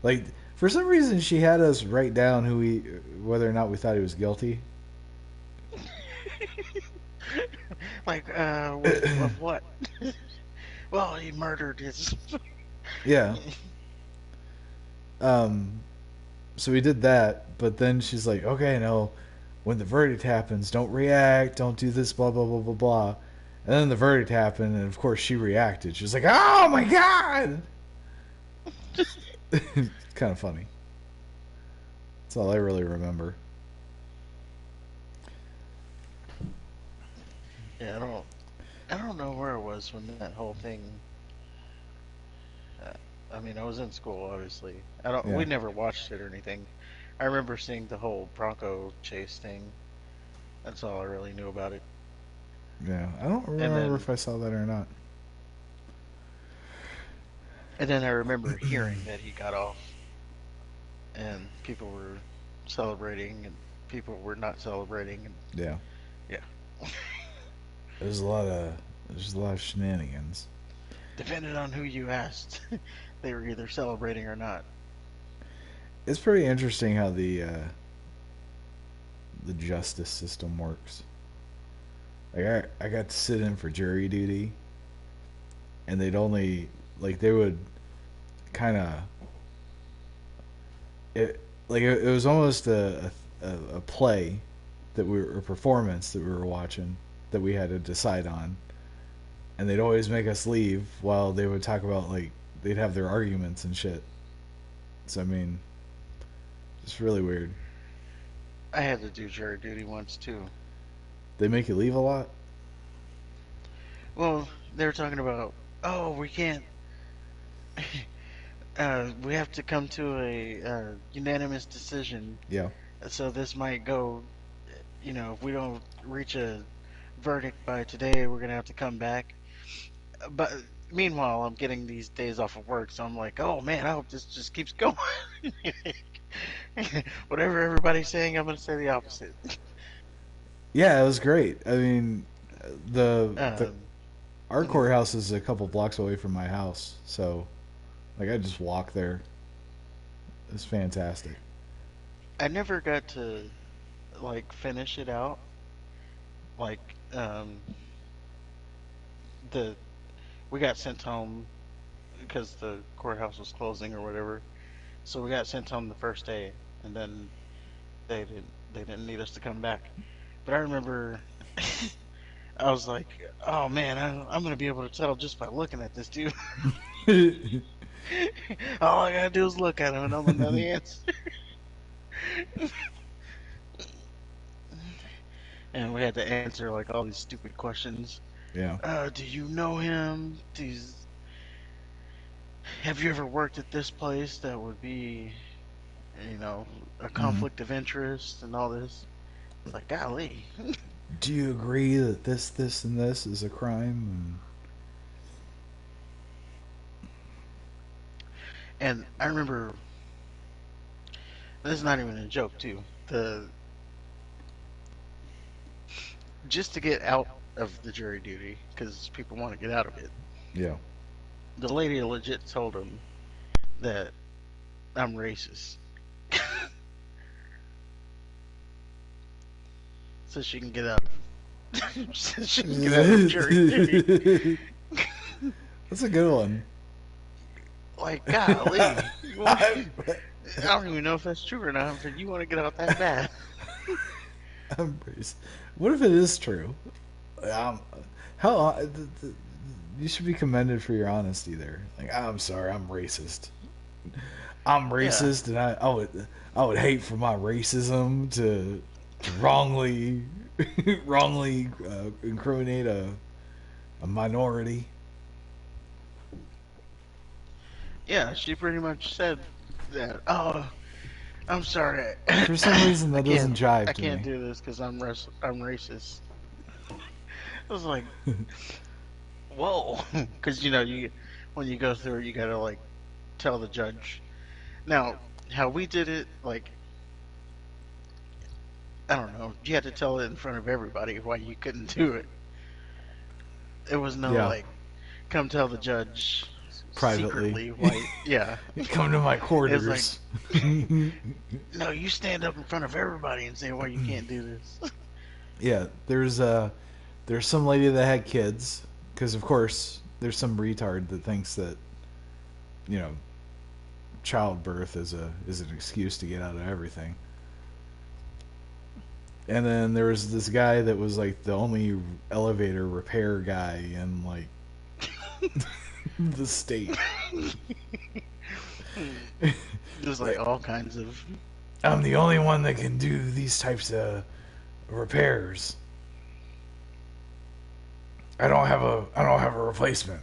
Like for some reason, she had us write down whether or not we thought he was guilty. Like, of what? Well, he murdered his. Yeah. Um. So we did that, but then she's like, "Okay, no, when the verdict happens, don't react, don't do this, blah blah blah blah blah." And then the verdict happened, and of course she reacted. She was like, "Oh my god!" It's kind of funny. That's all I really remember. Yeah, I don't know where I was when that whole thing. Uh, I mean, I was in school, obviously. I don't. Yeah, We never watched it or anything. I remember seeing the whole Bronco chase thing. That's all I really knew about it. yeah. I don't And remember then, if I saw that or not. and then I remember hearing that he got off, and people were celebrating, and people were not celebrating, and Yeah, yeah. there's a lot of there's a lot of shenanigans. Depending on who you asked, they were either celebrating or not. It's pretty interesting how the justice system works. Like I got to sit in for jury duty, and they'd only like they would kind of it was almost a play that we were a performance that we were watching that we had to decide on, and they'd always make us leave while they would talk about like they'd have their arguments and shit. So I mean, it's really weird. I had to do jury duty once too. They make you leave a lot. Well, they were talking about, oh, we can't, we have to come to a unanimous decision. Yeah. So this might go, if we don't reach a verdict by today, we're gonna have to come back. But meanwhile, I'm getting these days off of work, so I'm like, oh man, I hope this just keeps going. Whatever everybody's saying, I'm gonna say the opposite. Yeah, it was great. I mean, the Um, our courthouse is a couple blocks away from my house, so like I just walk there. It's fantastic. I never got to like finish it out. Like, the we got sent home because the courthouse was closing or whatever. So we got sent home the first day, and then they didn't need us to come back. But I remember I was like, oh man, I'm gonna be able to tell just by looking at this dude. All I gotta do is look at him, and I'm gonna know the answer. And we had to answer like all these stupid questions. Yeah. Do you know him? Have you ever worked at this place that would be, you know, a Hmm. conflict of interest and all this? It's like, golly. Do you agree that this, and this is a crime? And I remember, this is not even a joke, too. Just to get out of the jury duty, because people want to get out of it, Yeah. the lady legit told him that I'm racist. So she can get out. Shouldn't get out of jury duty. That's a good one. Like, golly, you want? I, I don't even know if that's true or not, but you want to get out that bad. I'm racist. What if it is true? Um, how you should be commended for your honesty there. Like, I'm sorry, I'm racist. I'm Yeah, racist, and I would hate for my racism to wrongly wrongly incriminate a minority. yeah. She pretty much said that. Oh, I'm sorry. For some reason, I that can't. doesn't jive I to can't me. do this because I'm racist. I was like, whoa, because you when you go through it, you gotta like tell the judge. Now, how we did it, like I don't know, you had to tell it in front of everybody why you couldn't do it. It was no Yeah, like come tell the judge privately. secretly why. Yeah, Come to my it was like quarters. no, you stand up in front of everybody and say why you can't do this. Yeah, there's some lady that had kids because of course there's some retard that thinks that you know childbirth is an excuse to get out of everything. And then there was this guy that was like the only elevator repair guy in like the state. There's like Like, all kinds of. I'm the only one that can do these types of repairs. I don't have a replacement.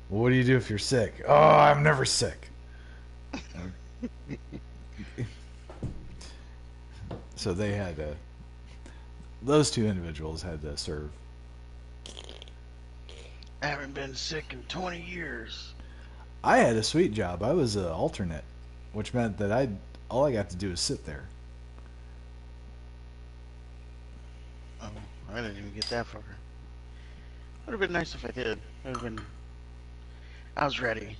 Well, what do you do if you're sick? Oh, I'm never sick. So those two individuals had to serve. I haven't been sick in 20 years. I had a sweet job. I was an alternate, which meant that all I got to do was sit there. Oh, I didn't even get that far. Would have been nice if I did. Would have been. I was ready.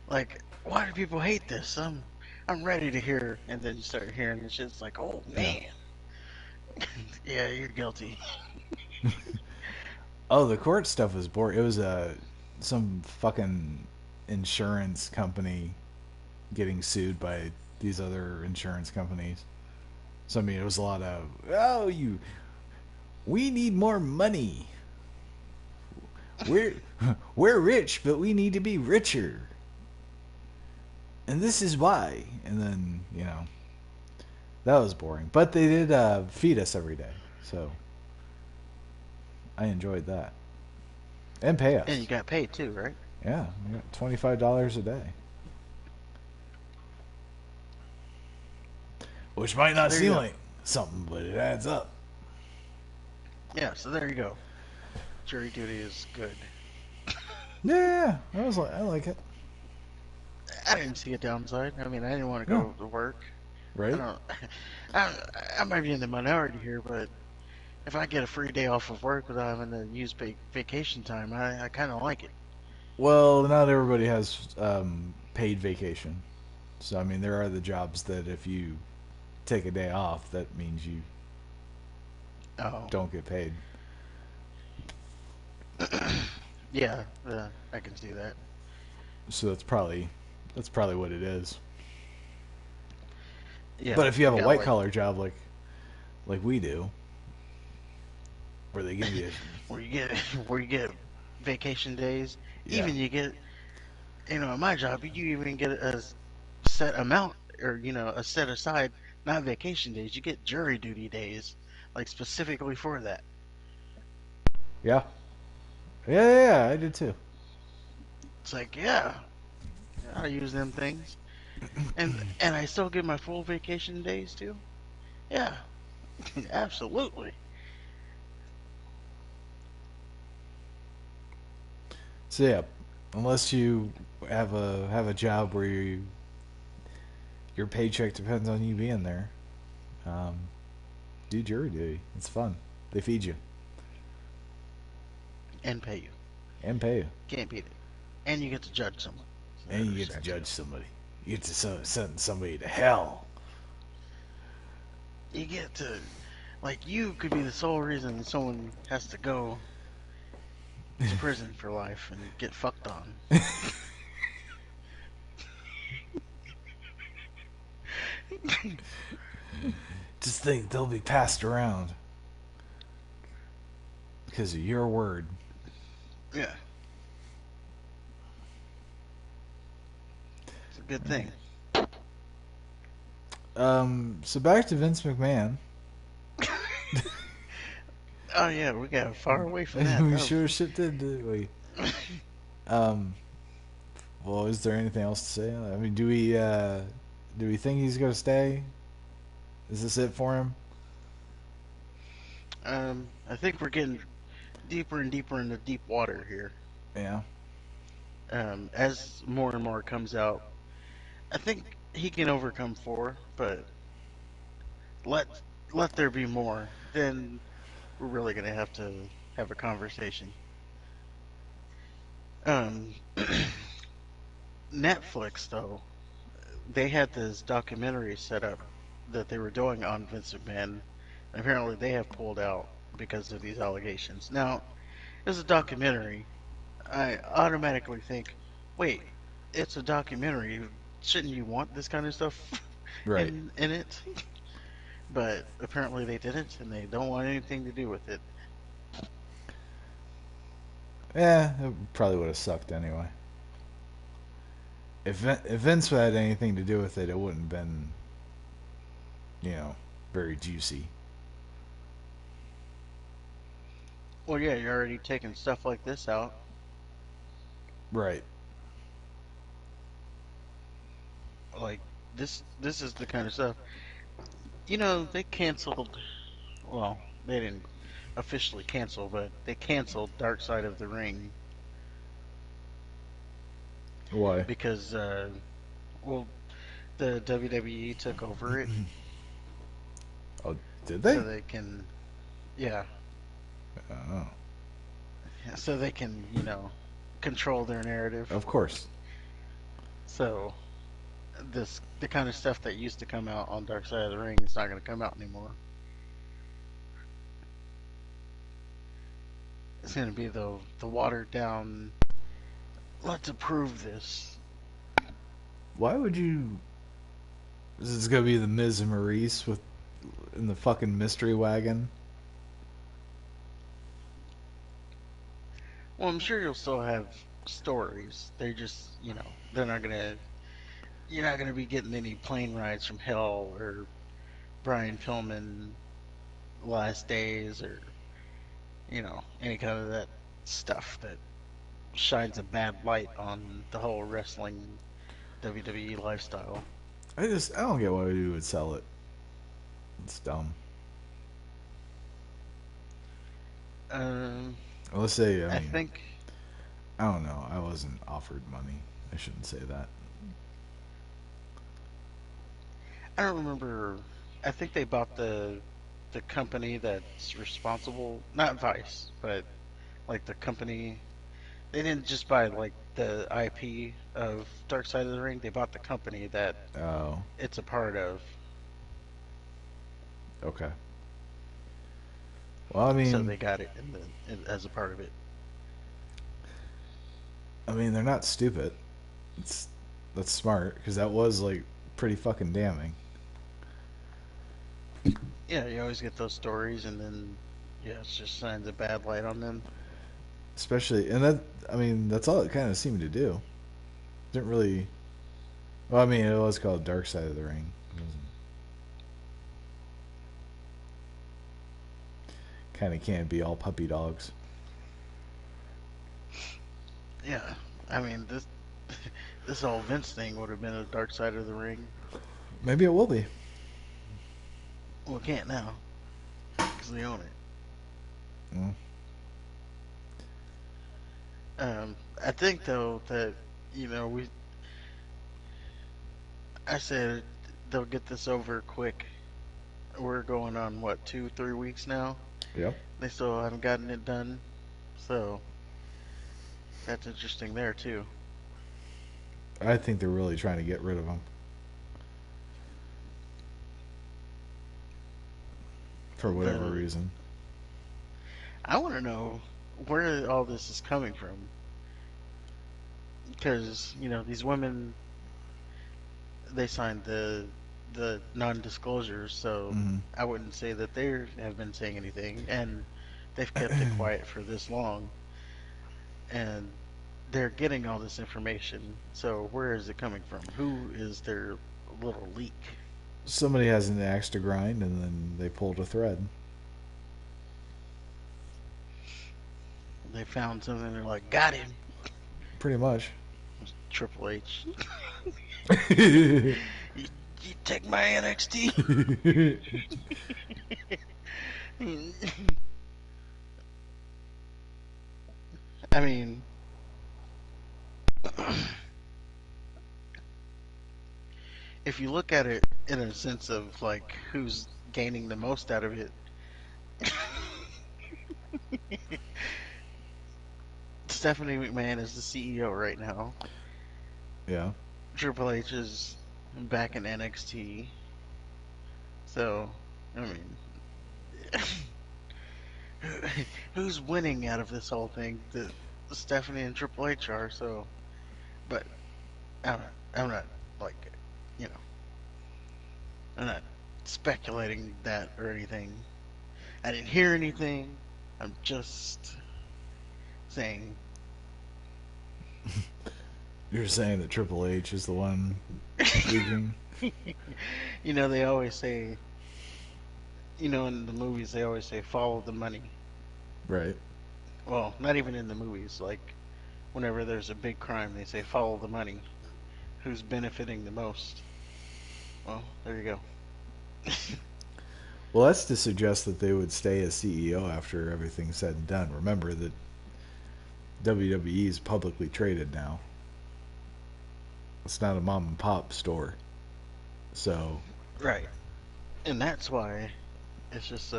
Like, why do people hate this? I'm ready to hear, and then you start hearing the shit. It's like, oh Yeah. man, yeah, you're guilty. Oh, the court stuff was boring. It was some fucking insurance company getting sued by these other insurance companies. So I mean, it was a lot of we need more money. We're we're rich, but we need to be richer, and this is why. And then that was boring. But they did feed us every day, so I enjoyed that, and pay And you us. got paid too, right? Yeah, we got $25 a day, which might So not there you seem go. like something, but it adds up. Yeah, so there you go. Jury duty is good. Yeah, I like it. I didn't see a downside. I mean, I didn't want to No, go to work. I right? don't. I, I might be in the minority here, but if I get a free day off of work without having to use vacation time, I kind of like it. Well, not everybody has paid vacation. So, I mean, there are the jobs that if you take a day off, that means you Oh, don't get paid. yeah, I can see that. So that's probably what it is. Yeah, But if you have a yeah, white like collar job like we do, where they give you where you get where you get vacation days. yeah Even you get, at my job, you even get a set amount or a set aside, not vacation days. You get jury duty days, like specifically for that. yeah yeah I did too. It's like, yeah, I use them things, and I still get my full vacation days too. Yeah, absolutely. So yeah, unless you have a job where your paycheck depends on you being there, um, do jury duty. It's fun. They feed you And pay you. and pay you, Can't beat it. And you get to judge someone. So and you there's get to that too. judge somebody. You get to send somebody to hell. You get to Like, you could be the sole reason someone has to go to prison for life and get fucked on. Just think they'll be passed around because of your word. Yeah, it's a good All right. thing. So back to Vince McMahon. Oh yeah, we got far away from that. We That sure shit didn't we? was... Um, well, is there anything else to say? I mean, do we think he's gonna stay? Is this it for him? I think we're getting deeper and deeper into deep water here. Yeah. As more and more comes out, I think he can overcome four, but let let there be more. Then we're really gonna have to have a conversation. Um, Netflix though, they had this documentary set up that they were doing on Vince McMahon. Apparently, they have pulled out because of these allegations. Now, as a documentary, I automatically think, wait, it's a documentary. Shouldn't you want this kind of stuff Right. in it? But apparently they didn't, and they don't want anything to do with it. Yeah, it probably would have sucked anyway. If Vince had anything to do with it, it wouldn't have been, you know, very juicy. Well, yeah, you're already taking stuff like this out. Right. Like this is the kind of stuff. You know, they canceled. Well, they didn't officially cancel, but they canceled Dark Side of the Ring Why? because, well, the WWE took over it, Oh, did so they? they can, yeah, Oh, so they can, control their narrative. of course. So the kind of stuff that used to come out on Dark Side of the Ring is not going to come out anymore. It's going to be the watered down. Let's approve this. Why would you? This is gonna be the Miz and Maurice with in the fucking mystery wagon. Well, I'm sure you'll still have stories. They're just, they're not gonna. You're not gonna be getting any plane rides from hell or Brian Pillman last days or any kind of that stuff that shines a bad light on the whole wrestling WWE lifestyle. I don't get why you would sell it. It's dumb. Um, Let's say, I I mean, think I don't know. I wasn't offered money. I shouldn't say that. I don't remember. I think they bought the company that's responsible, not Vice, but like the company. They didn't just buy like the IP of Dark Side of the Ring. They bought the company that Oh, it's a part of. okay. Well, So they got it as a part of it. I mean, they're not stupid. It's That's smart because that was like pretty fucking damning. Yeah, you always get those stories, and then yeah, it just shines a bad light on them. Especially, and that I mean, that's all it kind of seemed to do. Didn't really. Well, I mean, it was called Dark Side of the Ring. Kind of can't be all puppy dogs. Yeah, I mean this whole Vince thing would have been a Dark Side of the Ring. Maybe it will be. Well, it can't now because they own it. Mm. I think though that we I said they'll get this over quick. We're going on what 2-3 weeks now. Yep. They still haven't gotten it done, so that's interesting there too. I think they're really trying to get rid of him. for whatever The reason. I want to know where all this is coming from because these women they signed the non-disclosures, so Hmm. I wouldn't say that they have been saying anything, and they've kept it quiet for this long, and they're getting all this information. So where is it coming from? Who is their little leak? Somebody has an axe to grind, and then they pulled a thread. They found something. They're like, got him. Pretty much. Triple H. you, you take my NXT. I mean, if you look at it in a sense of like who's gaining the most out of it, Stephanie McMahon is the CEO right now. Yeah. Triple H is back in NXT. So, I mean, who's winning out of this whole thing? The Stephanie and Triple H are. So, but I'm not like, you know, I'm not speculating that or anything. I didn't hear anything. I'm just saying. You're saying that Triple H is the one leaking? They always say, in the movies, they always say, follow the money. Right. Well, not even in the movies. Like, whenever there's a big crime, they say, follow the money. Who's benefiting the most? Well, there you go. Well, that's to suggest that they would stay as CEO after everything's said and done. Remember that WWE is publicly traded now. It's not a mom and pop store. So, Right. And it's just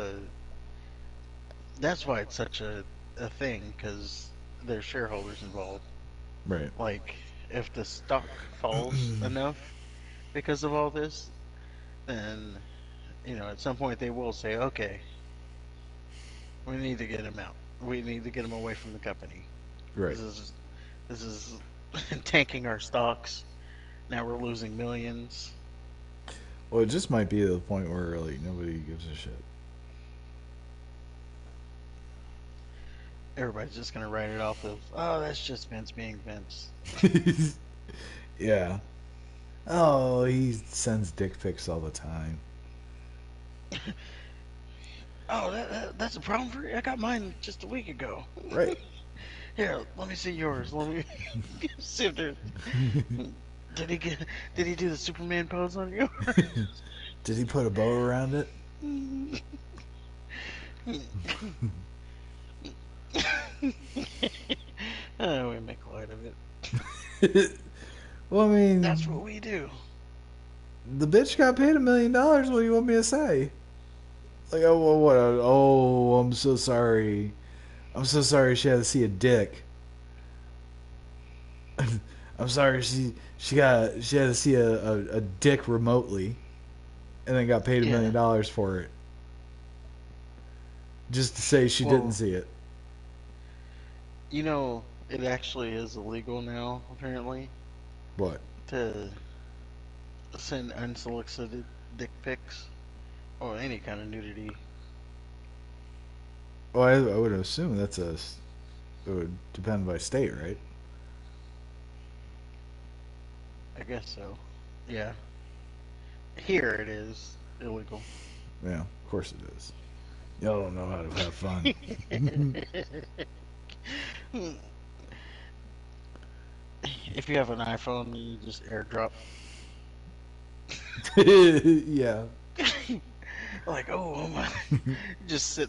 that's why it's such a thing, because there's shareholders involved. right. Like, if the stock falls enough because of all this, then, at some point they will say, okay, we need to get him out. We need to get him away from the company. Right. This is tanking our stocks. Now we're losing millions. Well, it just might be to the point where like nobody gives a Everybody's just gonna write it off of, oh, that's just Vince being Vince. shit. Yeah. Oh, he sends dick pics all the time. Oh, that's a problem for you. I got mine just a week ago. Right. Here, let me see yours. Let me see if there. Did he get? Did he do the Superman pose on you? Did he put a bow around it? Oh, we make light of it. Well, I That's mean, what we do. the bitch got paid $1 million. What do you want me to say? Like, oh, well, what? Oh, I'm so sorry. I'm so sorry she had to see a dick. I'm sorry she had to see a dick remotely, and then got paid $1 million Yeah. for it, just to say she didn't Well, see it. it actually is illegal now, apparently, What? to send unsolicited dick pics or any kind of nudity. Well, I would assume it would depend by state, right? I guess so. Yeah. Here it is illegal. Yeah, of course it is. Y'all don't know how to have fun. If you have an iPhone, you just airdrop. Yeah. Like, oh my. Just sit.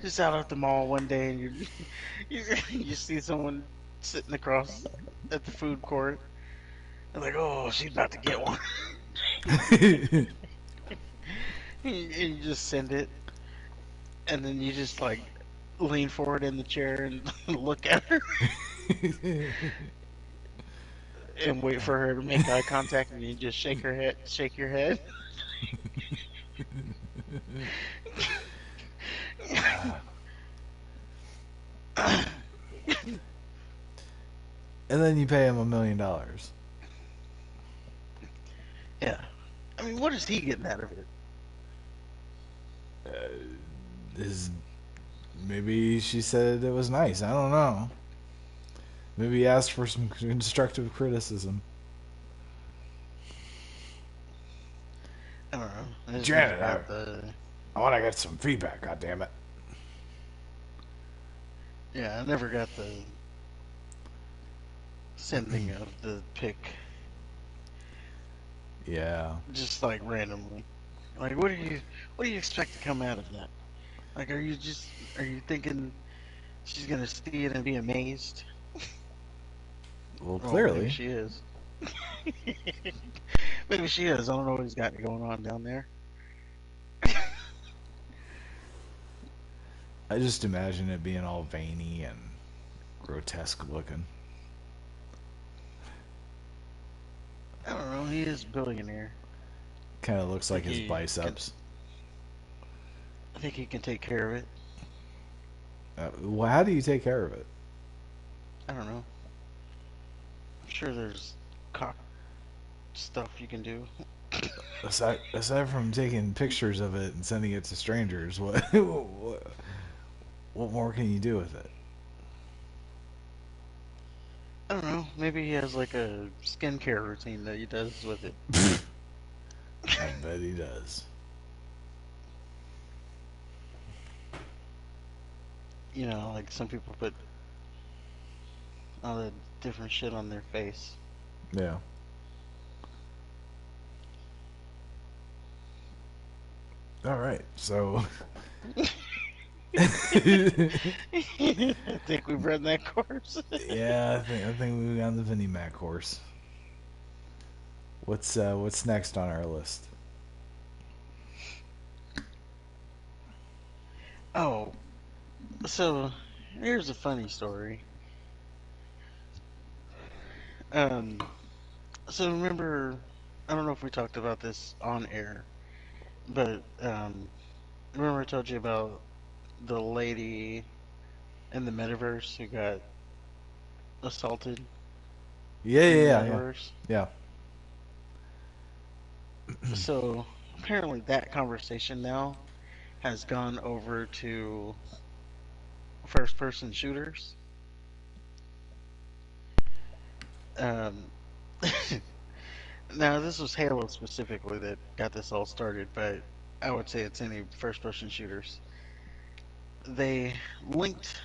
Just out at the mall one day and you see someone sitting across at the food court. And like, oh, she's about to get one. And you just send it. And then you just like lean forward in the chair and look at her and wait for her to make eye contact, and you just shake your head. And then you pay him $1 million. Yeah. I mean, what is he getting out of it? Is maybe she said it was nice. I don't know. Maybe he asked for some constructive criticism. I don't know. I just never Janet, got the. I want to get some feedback. God damn it. Yeah, I never got the sending of the pic Yeah. just like randomly. Like, what do you expect to come out of that? Like, are you thinking she's gonna see it and be amazed? Well, Well, maybe clearly. she is. Maybe she is. I don't know what he's got going on down there. I just imagine it being all veiny and grotesque looking. I don't know. He is a billionaire. Kind of looks I like think his he can. biceps. I think he can take care of it. Well, how do you take care of it? I don't know. I'm sure there's cock stuff you can do. Aside from taking pictures of it and sending it to strangers, what more can you do with it? I don't know. Maybe he has like a skincare routine that he does with it. I bet he does. You know, like some people put all the different shit on their face. Yeah. All right. So I think we've read that course. yeah, I think we got on the Vinnie Mac horse. What's next on our list? Oh, so here's a funny story. Um, so remember, I don't know if we talked about this on air, but remember I told you about the lady in the metaverse who got assaulted Yeah, in yeah, the yeah, yeah, metaverse? yeah. So apparently that conversation now has gone over to first person shooters. Um, now this was Halo specifically that got this all started, but I would say it's any first person shooters. They linked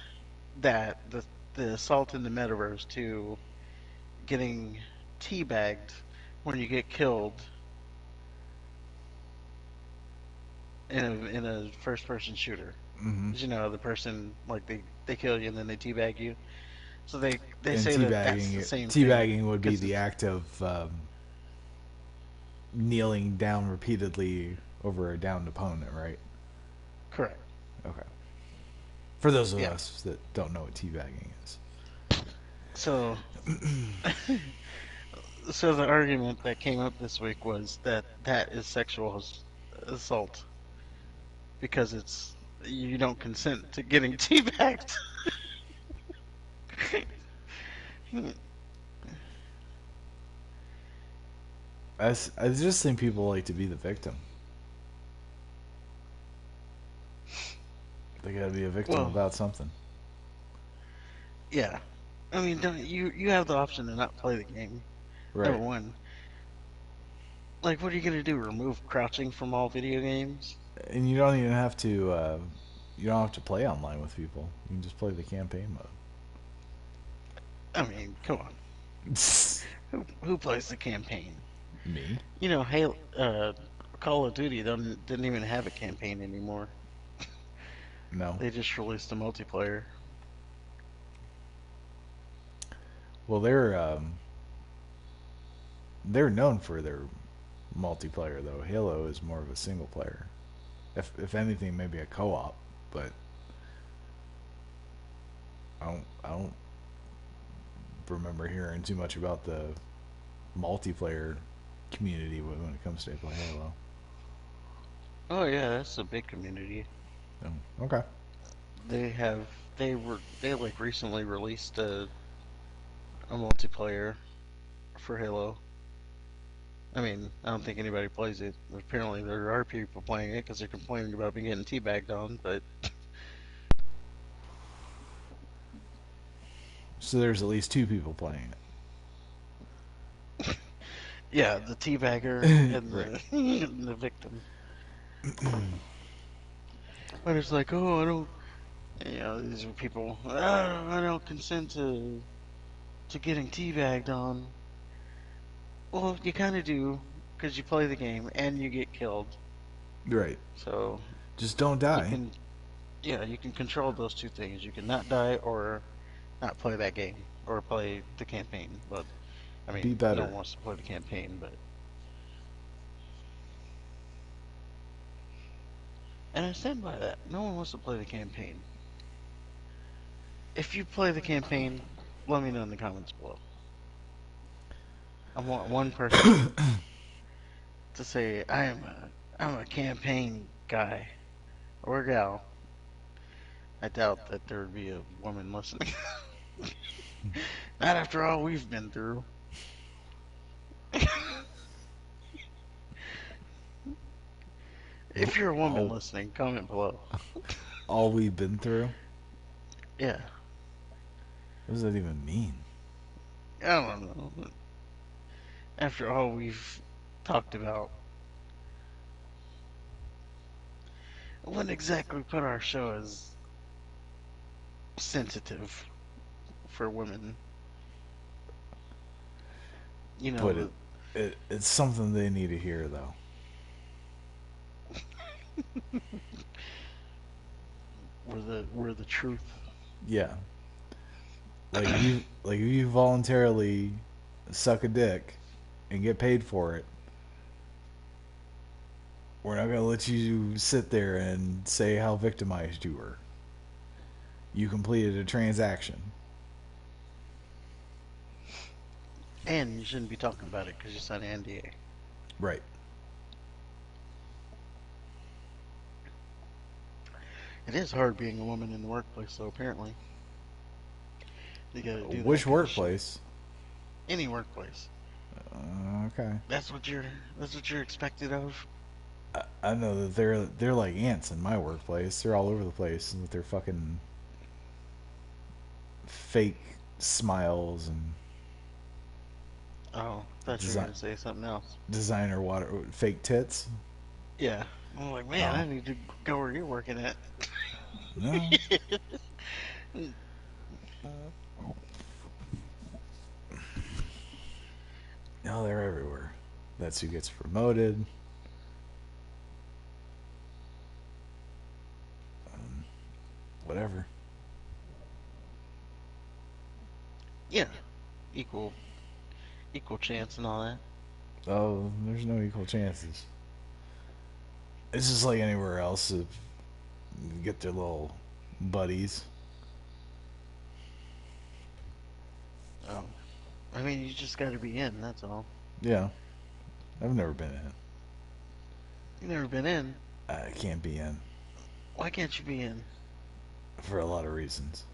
that the assault in the metaverse to getting teabagged when you get killed in a first person shooter. Mm-hmm. 'Cause, you know, the person like they kill you and then they teabag you. So they And say that that's the same thing teabagging would be because the it's act of kneeling down repeatedly over a downed opponent, right? correct. Okay. For those of Yeah. us that don't know what teabagging is. So so the argument that came up this week was that that is sexual assault because it's you don't consent to getting teabagged. I just think people like to be the victim. They gotta be a victim Well, about something. yeah. I mean, don't, you have the option to not play the game. Number Right. one, like, what are you gonna do? Remove crouching from all video games? And you don't even have to. You don't have to play online with people. You can just play the campaign I mean, come on. mode. Who plays the campaign? Me? You know, hey, Call of Duty didn't even have a campaign anymore. No. They just released a multiplayer. Well, they're known for their multiplayer though. Halo is more of a single player. If anything, maybe a co-op, but I don't remember hearing too much about the multiplayer community when it comes to play Halo. Oh yeah, that's a big community. Oh, okay. They have they like recently released a multiplayer for Halo. I mean, I don't think anybody plays it. Apparently, there are people playing it because they're complaining about being getting teabagged on. But So there's at least two people playing yeah, the teabagger it. and Right. the and the victim. But it's like, oh, I don't. These are people. I don't consent to getting teabagged on. Well, you kind of do because you play the game and you get killed. Right. So Just don't you die. can, yeah, you can control those two things. You can not die or not play that game or play the campaign. But I Be mean, no better. one wants to play the campaign, but and I stand by that. No one wants to play the campaign. If you play the campaign, let me know in the comments below. I want one person to say I'm a campaign guy or gal. I doubt that there would be a woman listening. Not after all we've been through. If you're a woman all listening, comment below. all we've been through. Yeah, What does that even mean? I don't know. After all we've talked about, I wouldn't exactly put our show as sensitive for women. You But know, it's something they need to hear though. we're the truth. Yeah. Like if you voluntarily suck a dick and get paid for it, we're not gonna let you sit there and say how victimized you were. You completed a transaction. And you shouldn't be talking about it because you signed an NDA. Right. It is hard being a woman in the workplace, though, apparently. You gotta do that Which kind of shit. workplace? Any workplace. Okay. That's what you're expected of. I know that they're like ants in my workplace. They're all over the place with their fucking fake smiles and Oh, thought you were design gonna say something else. designer water fake tits. Yeah. I'm like, man, Oh I need to go where you're working at. no, no, they're everywhere. That's who gets promoted. Whatever. Yeah. Equal equal chance and all that. Oh, there's no equal chances. It's just like anywhere else. If you get their little buddies. Oh. I mean, you just gotta be in, that's all. Yeah, I've never been in. You never been in. I can't be in Why can't you be in? for a lot of reasons.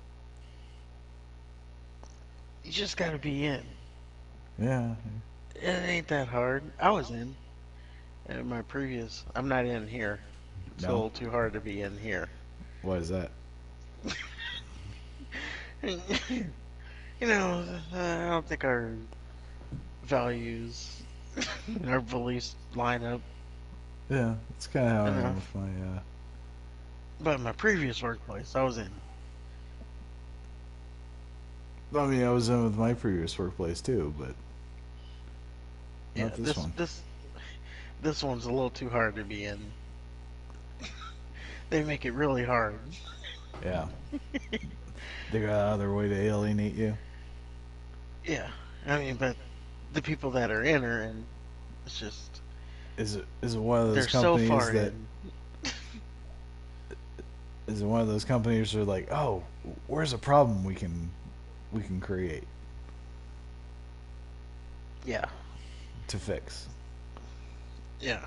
You just gotta be in. Yeah, It ain't that hard. I was in my previous. I'm not in here. It's a no. little too hard to be in here. What is that? I don't think our values, our beliefs line up Yeah, that's kind of how I am enough. with my. But my previous workplace, I was in. I mean, I was in with my previous workplace too, but Yeah, not this one. this one's a little too hard to be in. They make it really hard. Yeah, they got out of their way to alienate you. Yeah, I mean, but the people that are in are in. It's just Is it one of those they're so companies far that in. is it one of those companies that are like, oh, where's a problem we can create Yeah, to fix? yeah.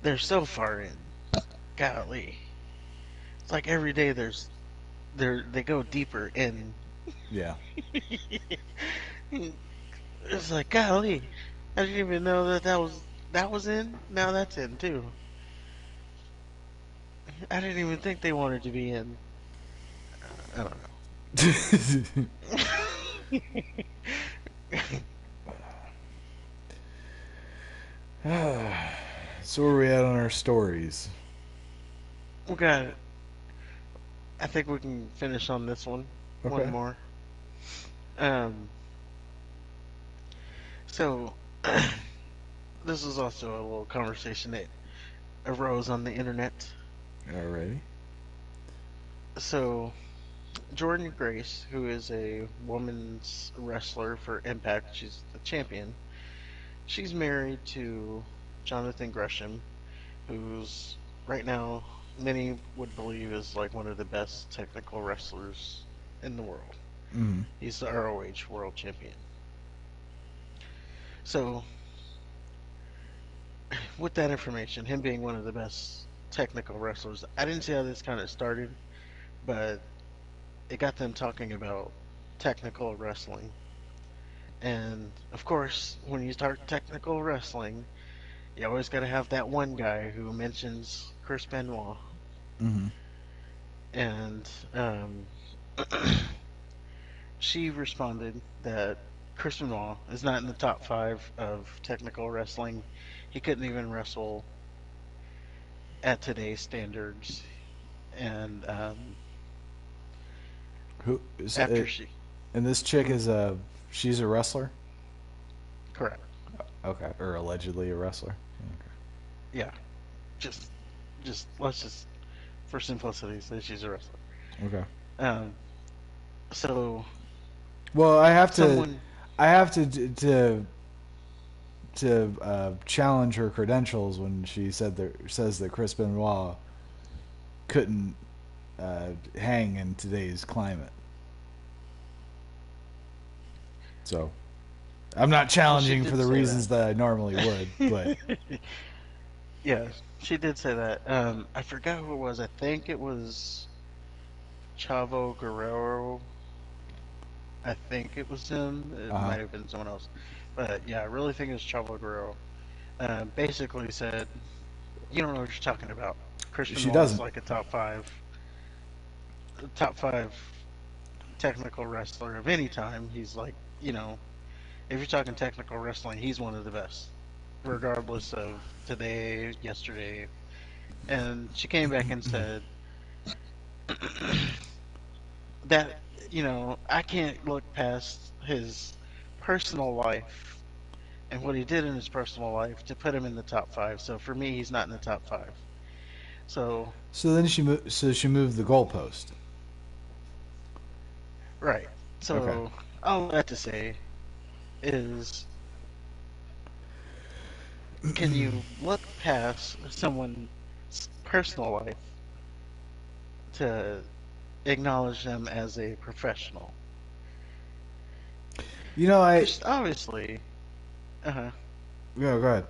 they're so far in. Golly, it's like every day they go deeper in. Yeah. It's like golly, I didn't even know that was in. Now that's in too. I didn't even think they wanted to be in. I don't know. So where are we at on our stories? We got it. I think we can finish on this one. One Okay. more. Um. So this is also a little conversation that arose on the internet. Alrighty. So Jordan Grace, who is a women's wrestler for Impact, she's the champion. She's married to Jonathan Gresham, who's right now many would believe is like one of the best technical wrestlers in the world. Mm-hmm. He's the ROH World Champion. So, with that information, him being one of the best technical wrestlers, I didn't see how this kind of started, but it got them talking about technical wrestling. And of course, when you start technical wrestling, you always got to have that one guy who mentions Chris Benoit. Mm-hmm. And she responded that Chris Benoit is not in the top five of technical wrestling. He couldn't even wrestle at today's standards. And Who is after it? she, And this chick mhm, is a she's a wrestler. correct, Okay, or allegedly a wrestler. yeah, just, let's just for simplicity say she's a wrestler. Okay. Okay. Um, so Well, someone, I have to challenge her credentials when she says that Chris Benoit couldn't hang in today's climate. So I'm not well, she challenging for did the say reasons that I normally would, but that. Yeah, she did say that. I forgot who it was. I think it was Chavo Guerrero. I think it was him. It uh, might have been someone else. But yeah, I really think it was Chavo Guerrero. Basically said, you don't know what you're talking about. Chris she Benoit is doesn't. like a top five technical wrestler of any time. He's like, if you're talking technical wrestling, he's one of the best, regardless of today, yesterday. And she came back and said that, I can't look past his personal life and what he did in his personal life to put him in the top five. So for me, he's not in the top five. So, So then she moved the goalpost. right. Okay. So all that to say is, can you look past someone's personal life to acknowledge them as a professional? You know, Because obviously, uh-huh. go ahead.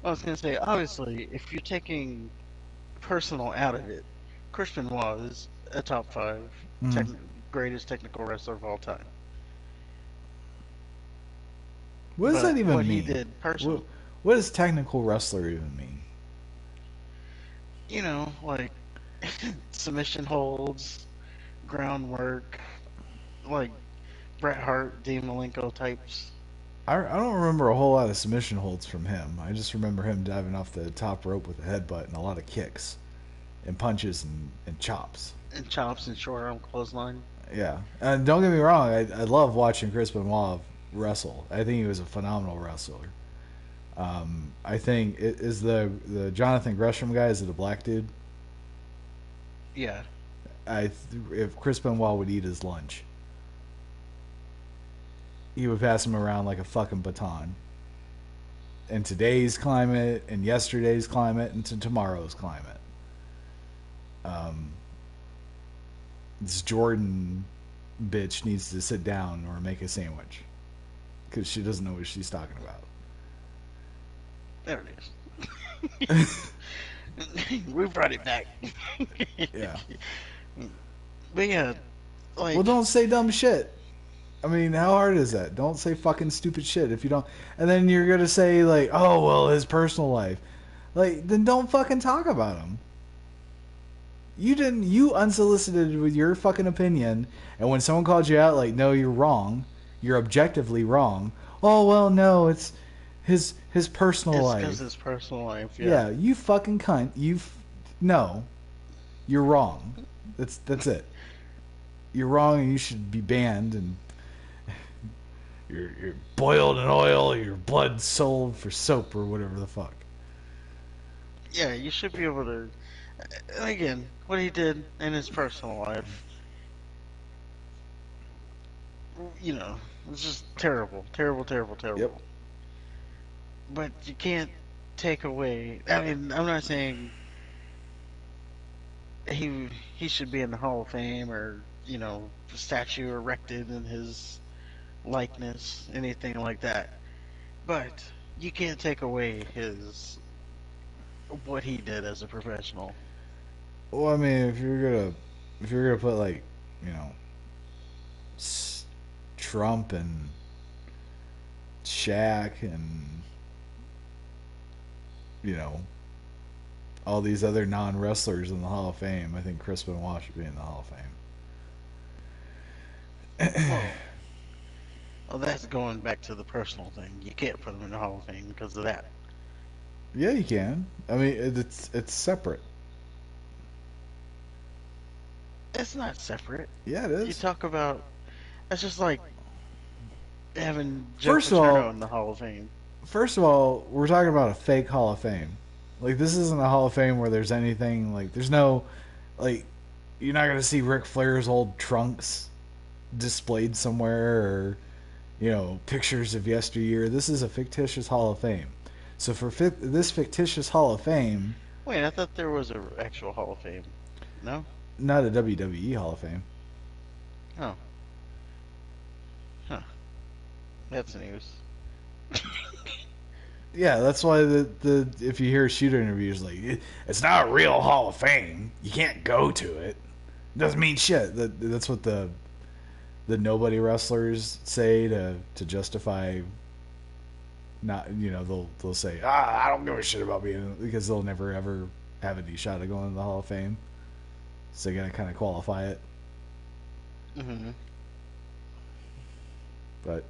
I was going to say, obviously, if you're taking personal out of it, Chris Benoit is a top five Mm. greatest technical wrestler of all time. What does that But what even he mean? did What personal, what does technical wrestler even mean? like submission holds, groundwork, like Bret Hart, Dean Malenko types. I don't remember a whole lot of submission holds from him. I just remember him diving off the top rope with a headbutt and a lot of kicks and punches and chops. And chops and short arm clothesline. Yeah, and don't get me wrong, I love watching Chris Benoit wrestle. I think he was a phenomenal wrestler. I think it is the Jonathan Gresham guy. Is it a black dude? Yeah, If Chris Benoit would eat his lunch, he would pass him around like a fucking baton. In today's climate, in yesterday's climate, and to tomorrow's climate. Um, this Jordan bitch needs to sit down or make a sandwich because she doesn't know what she's talking about. there it is. We brought it back. Yeah. But yeah, Well, like, don't say dumb shit. I mean, how hard is that? Don't say fucking stupid shit if you don't. And then you're gonna say like, oh well, his personal life. Like, then don't fucking talk about him. You didn't. You unsolicited with your fucking opinion, and when someone called you out, like, no, you're wrong. You're objectively wrong. Oh well, no, it's his personal it's because life. his personal life. Yeah. Yeah, you fucking cunt. No, you're wrong. That's it. You're wrong, and you should be banned. And you're boiled in oil. Your blood sold for soap or whatever the fuck. Yeah, you should be able to. And again, what he did in his personal life, it's just terrible, terrible, terrible, Yep. terrible. But you can't take away. I mean, I'm not saying he should be in the Hall of Fame or a statue erected in his likeness, anything like that. But you can't take away his what he did as a professional. Well, I mean, if you're gonna put like, you know, Trump and Shaq and you know all these other non wrestlers in the Hall of Fame, I think Chris Benoit should be in the Hall of Fame. Well, well, that's going back to the personal thing. You can't put him in the Hall of Fame because of that. Yeah, you can. I mean, it's separate. It's not separate. Yeah, it You is. talk about it's just like having Joe First of Paterno all, in the Hall of Fame. we're talking about a fake Hall of Fame. Like this isn't a Hall of Fame where there's anything like there's no like you're not gonna see Ric Flair's old trunks displayed somewhere or pictures of yesteryear. This is a fictitious Hall of Fame. So for this fictitious Hall of Fame, Wait, I thought there was an actual Hall of Fame. No? not a WWE Hall of Fame. Oh, huh. That's news. Yeah, that's why the if you hear shooter interviews like it's not a real Hall of Fame, you can't go to it. It doesn't mean shit. That's what the nobody wrestlers say to justify not they'll say I don't give a shit about being because they'll never ever have any shot of going to the Hall of Fame, so they gotta kind of qualify it. Hmm. But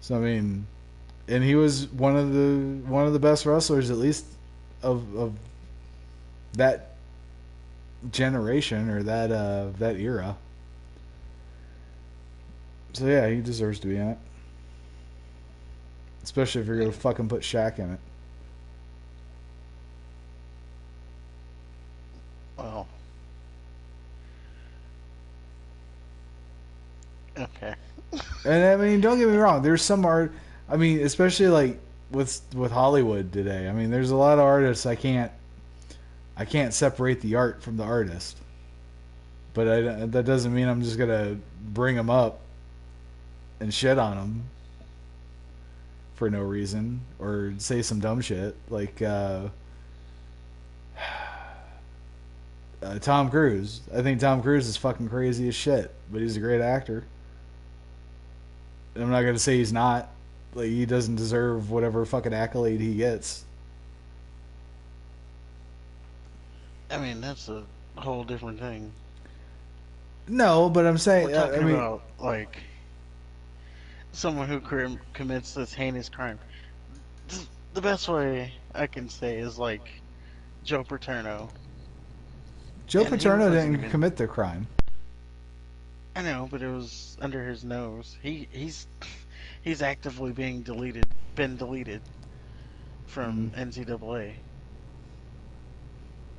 so I mean, and he was one of the best wrestlers at least of that generation or that era. So yeah, he deserves to be in it. Especially if you're gonna fucking put Shaq in it. Well, okay. And I mean, don't get me wrong. There's some art. I mean, especially like with Hollywood today. I mean, there's a lot of artists I can't separate the art from the artist. But that doesn't mean I'm just gonna bring them up and shit on them for no reason or say some dumb shit like Tom Cruise. I think Tom Cruise is fucking crazy as shit, but he's a great actor. I'm not gonna say he's not. Like he doesn't deserve whatever fucking accolade he gets. I mean, that's a whole different thing. No, but I'm We're saying. I talking mean, about like someone who commits this heinous crime. The best way I can say is like Joe Paterno, Joe and he Paterno wasn't didn't even. commit the crime. I know, but it was under his nose. He's actively been deleted Mm. from NCAA.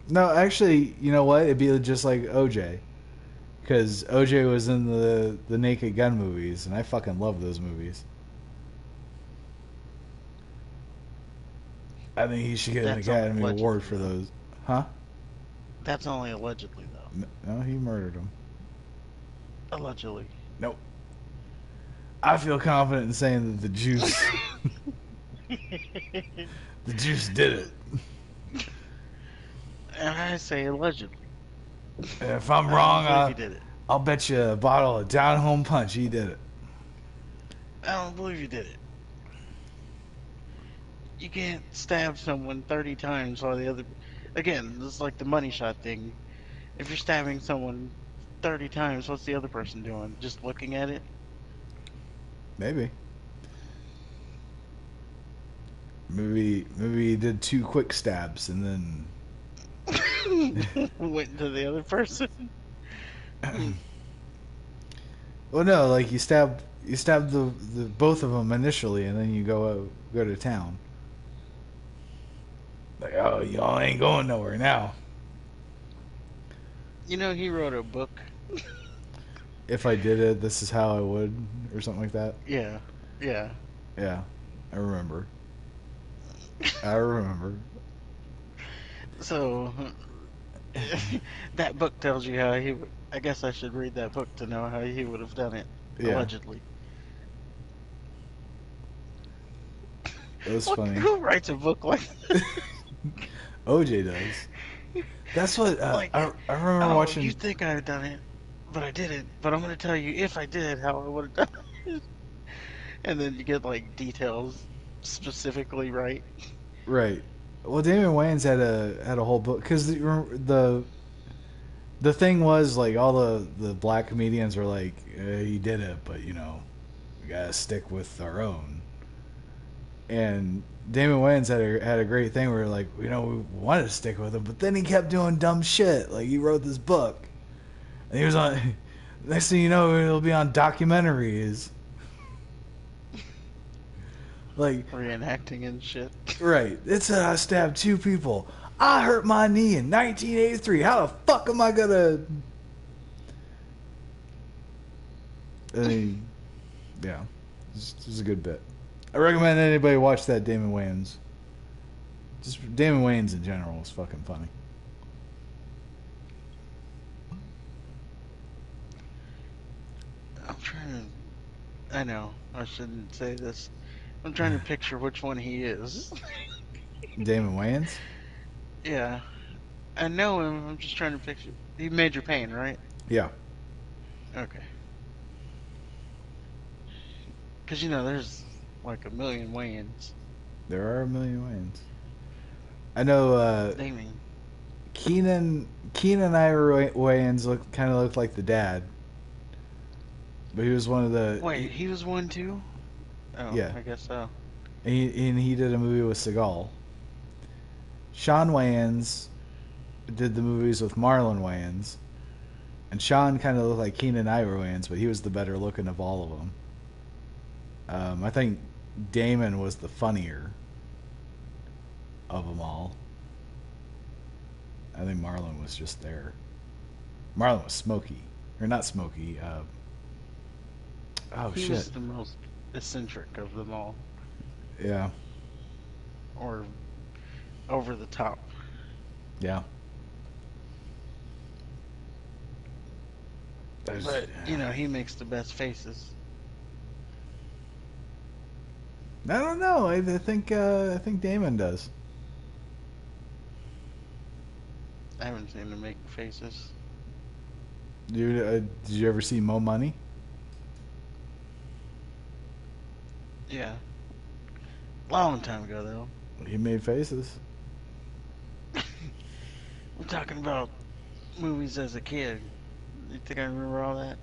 No, actually, you know what? It'd be just like OJ, because OJ was in the Naked Gun movies, and I fucking love those movies. I think he should get an That's only Academy Award allegedly for though. those. Huh? That's only allegedly though. No, he murdered him. Allegedly. Nope. I feel confident in saying that the juice The juice did it. And I say allegedly. And if I'm I don't wrong, believe he did it. I'll bet you a bottle of down home punch he did it. I don't believe he did it. You can't stab someone 30 times while the other. Again, this is like the money shot thing. If you're stabbing someone 30 times, what's the other person doing? Just looking at it? Maybe. Maybe he did 2 quick stabs and then. Went to the other person? Well, no, like you stab the both of them initially, and then you go to town. Like, oh, y'all ain't going nowhere now. You know, he wrote a book. If I did it, this is how I would, or something like that. Yeah, yeah. Yeah, I remember. I remember. So, that book tells you how he would. I guess I should read that book to know how he would have done it, Yeah, allegedly. it was What, funny. who writes a book like that? OJ does. That's what Like, I remember oh, you watching. think I've done it, but I didn't. But I'm going to tell you if I did, how I would have done it. And then you get, like, details specifically right. Right. Well, Damon Wayans had a whole book because the thing was like all the black comedians were like, he did it, but we gotta stick with our own. And Damon Wayans had a great thing where like we wanted to stick with him, but then he kept doing dumb shit. Like he wrote this book, and he was on. Next thing you know, it'll be on documentaries. Like, Reenacting and shit. right, it said I stabbed 2 people. I hurt my knee in 1983. How the fuck am I gonna? I mean, yeah, it's a good bit. I recommend anybody watch that Damon Wayans. Just Damon Wayans in general is fucking funny. I'm trying to. I know, I shouldn't say this. I'm trying to picture which one he is. Damon Wayans? Yeah, I know him. I'm just trying to picture. He Major Payne, right? Yeah. Okay. Because, there's like a million Wayans. There are a million Wayans. I know Naming. Keenan Ivory Wayans looked like the dad. But he was one of the Wait, he was one too? Oh, yeah. I guess so. And he did a movie with Seagal. Sean Wayans did the movies with Marlon Wayans. And Sean kind of looked like Keenan Ivory Wayans, but he was the better looking of all of them. I think Damon was the funnier of them all. I think Marlon was just there. Marlon was smoky. Or not smoky. Oh, He shit. was the most eccentric of them all. Yeah. Or over the top. Yeah. But, he makes the best faces. I don't know. I think Damon does. I haven't seen him make faces. Did you ever see Mo Money? Yeah. Long time ago, though. He made faces. I'm talking about movies as a kid. You think I remember all that?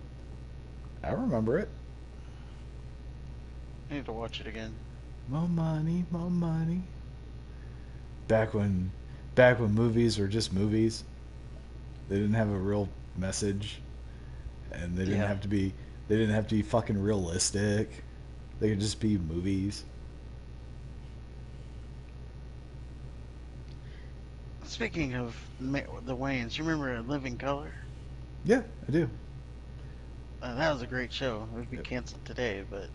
I remember it. I need to watch it again. Mo Money, Mo Money. Back when movies were just movies. They didn't have a real message, and they didn't Yeah. have to be. They didn't have to be fucking realistic. They could just be movies. Speaking of the Wayans, you remember Living Color? Yeah, I do. That was a great show. It would be canceled today, but it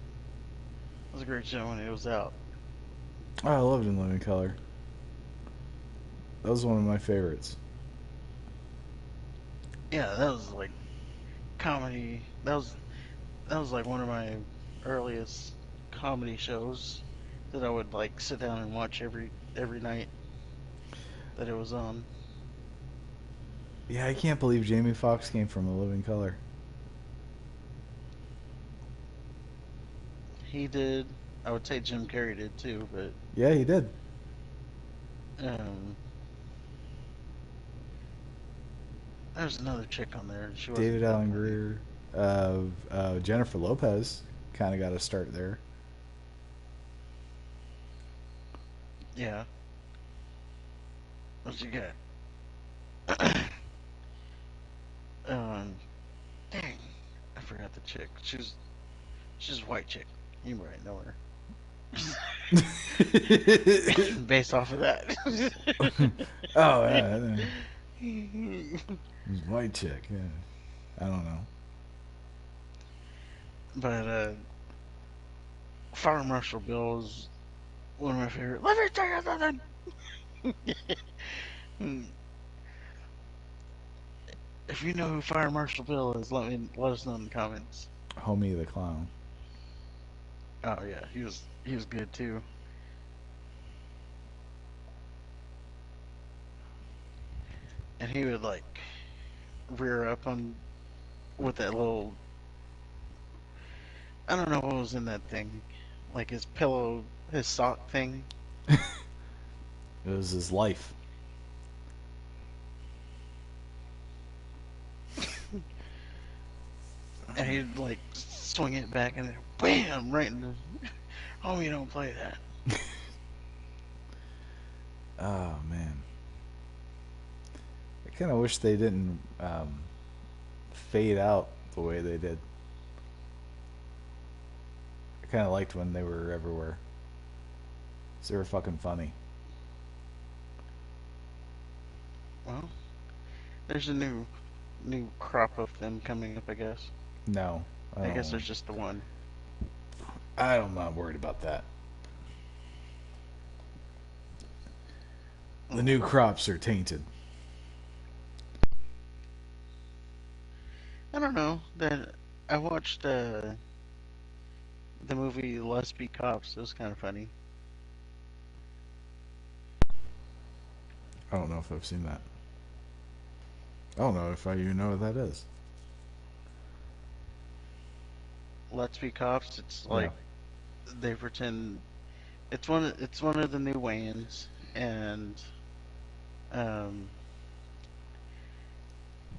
was a great show when it was out. Oh, I loved In Living Color. That was one of my favorites. Yeah, that was like comedy. That was like one of my earliest comedy shows that I would like sit down and watch every every night that it was on. Yeah, I can't believe Jamie Foxx came from A Living Color. He did. I would say Jim Carrey did too, but Yeah, he did. um, there's another chick on there. She wasn't David that Allen funny. Greer, Jennifer Lopez kind of got a start there. Yeah. What you got? um, dang, I forgot the chick. She's a white chick. You might know her. Based off of that. Oh, yeah, white chick. Yeah, I don't know. But Fire Marshal Bill is one of my favorite. Let me tell you something. If you know who Fire Marshal Bill is, let us know in the comments. Homie the Clown. Oh yeah, he was good too. And he would like rear up on with that little, I don't know what was in that thing, like his pillow, his sock thing. It was his life. And he'd like swing it back and then bam right in the. Oh, you don't play that. Oh man, I kind of wish they didn't fade out the way they did. I kind of liked when they were everywhere. 'Cause they were fucking funny. Well, there's a new crop of them coming up, I guess. No, I I guess don't. there's just the one. I'm not worried about that. The new Oh, crops are tainted. I don't know. That I watched the movie Let's Be Cops. It was kind of funny. I don't know if I've seen that. I don't know if I even know what that is. Let's Be Cops. It's Yeah. like they pretend it's one of the new Wayans, and um,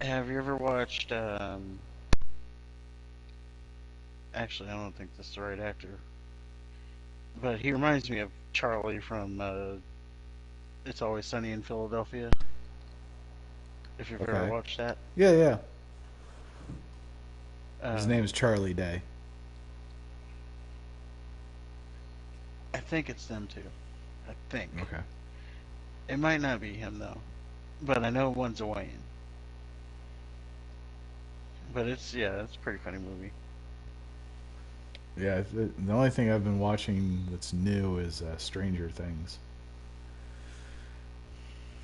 have you ever watched Actually, I don't think this is the right actor, but he reminds me of Charlie from It's Always Sunny in Philadelphia. If you've ever Okay. watched that, Yeah, yeah. His name is um, Charlie Day. I think it's them too. I think Okay. it might not be him though, but I know one's a Wayne. But it's a pretty funny movie. Yeah, the only thing I've been watching that's new is Stranger Things.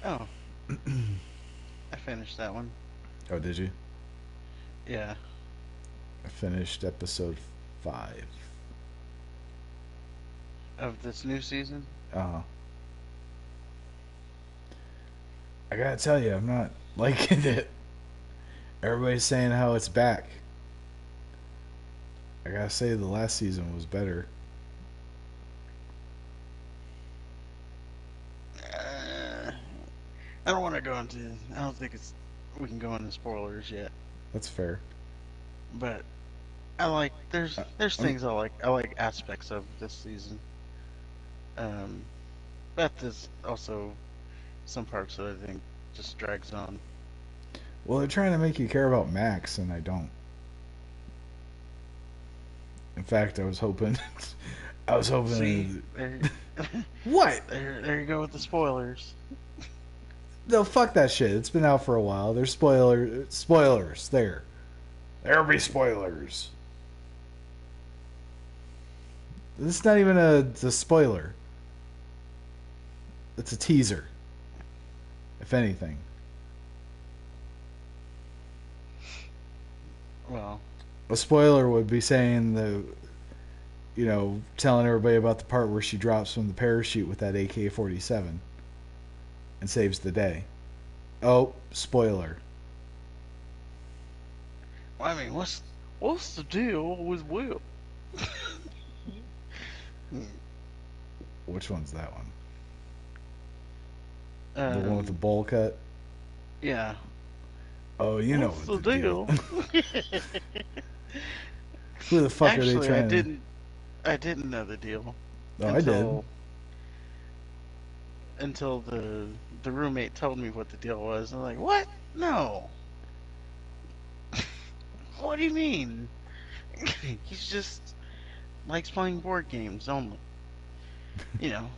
Oh, I finished that one. Oh, did you? Yeah. I finished episode 5. Of this new season. Uh, I gotta tell you, I'm not liking it. Everybody's saying how it's back. I gotta say, the last season was better. Uh, I don't want to go into. I don't think it's. We can go into spoilers yet. That's fair. But I like. I, There's I'm, things I like. I like aspects of this season. Um, but there's also some parts that I think just drags on. well, they're trying to make you care about Max, and I don't. In fact, I was hoping. I was See, hoping. there, What? there you go with the spoilers. No, fuck that shit. It's been out for a while. There's spoilers. There'll be spoilers. This is not even a spoiler. It's a teaser, if anything. Well, A spoiler would be saying telling everybody about the part where she drops from the parachute with that AK-47 and saves the day. Oh, spoiler. I mean, what's the deal with Will? Which one's that one? The one with the um, bowl cut? yeah. Oh, you know What's what the the deal. deal? Who the fuck are they Actually, I trying to... didn't. I didn't know the deal Oh, I did. until the roommate told me what the deal was. I'm like, what? No. What do you mean? He's just likes playing board games only. You know.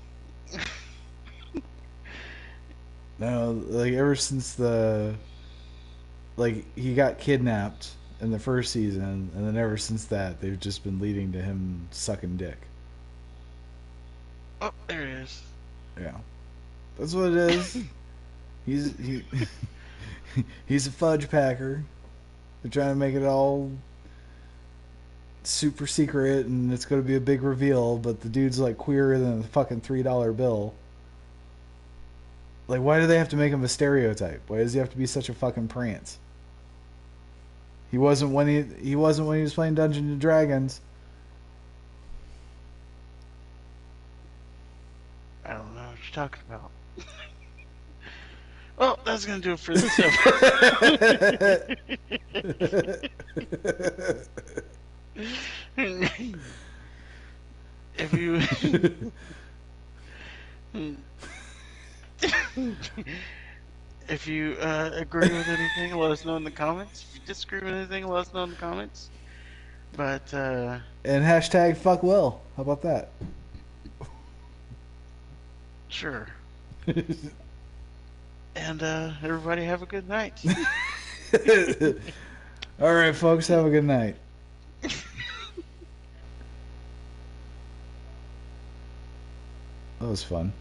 No, like ever since the... Like, he got kidnapped in the first season, and then ever since that, they've just been leading to him sucking dick. Oh, there it is. Yeah. That's what it is. He he's a fudge packer. They're trying to make it all super secret, and it's going to be a big reveal. But the dude's like queerer than a fucking $3 bill. Like, why do they have to make him a stereotype? Why does he have to be such a fucking prance? He wasn't when he was playing Dungeons and Dragons. I don't know what you're talking about. Well, that's gonna do it for this episode. If you if you agree with anything, let us know in the comments. If you disagree with anything, let us know in the comments. But And hashtag fuck Will. How about that? sure. And everybody have a good night. All right, folks, have a good night. That was fun.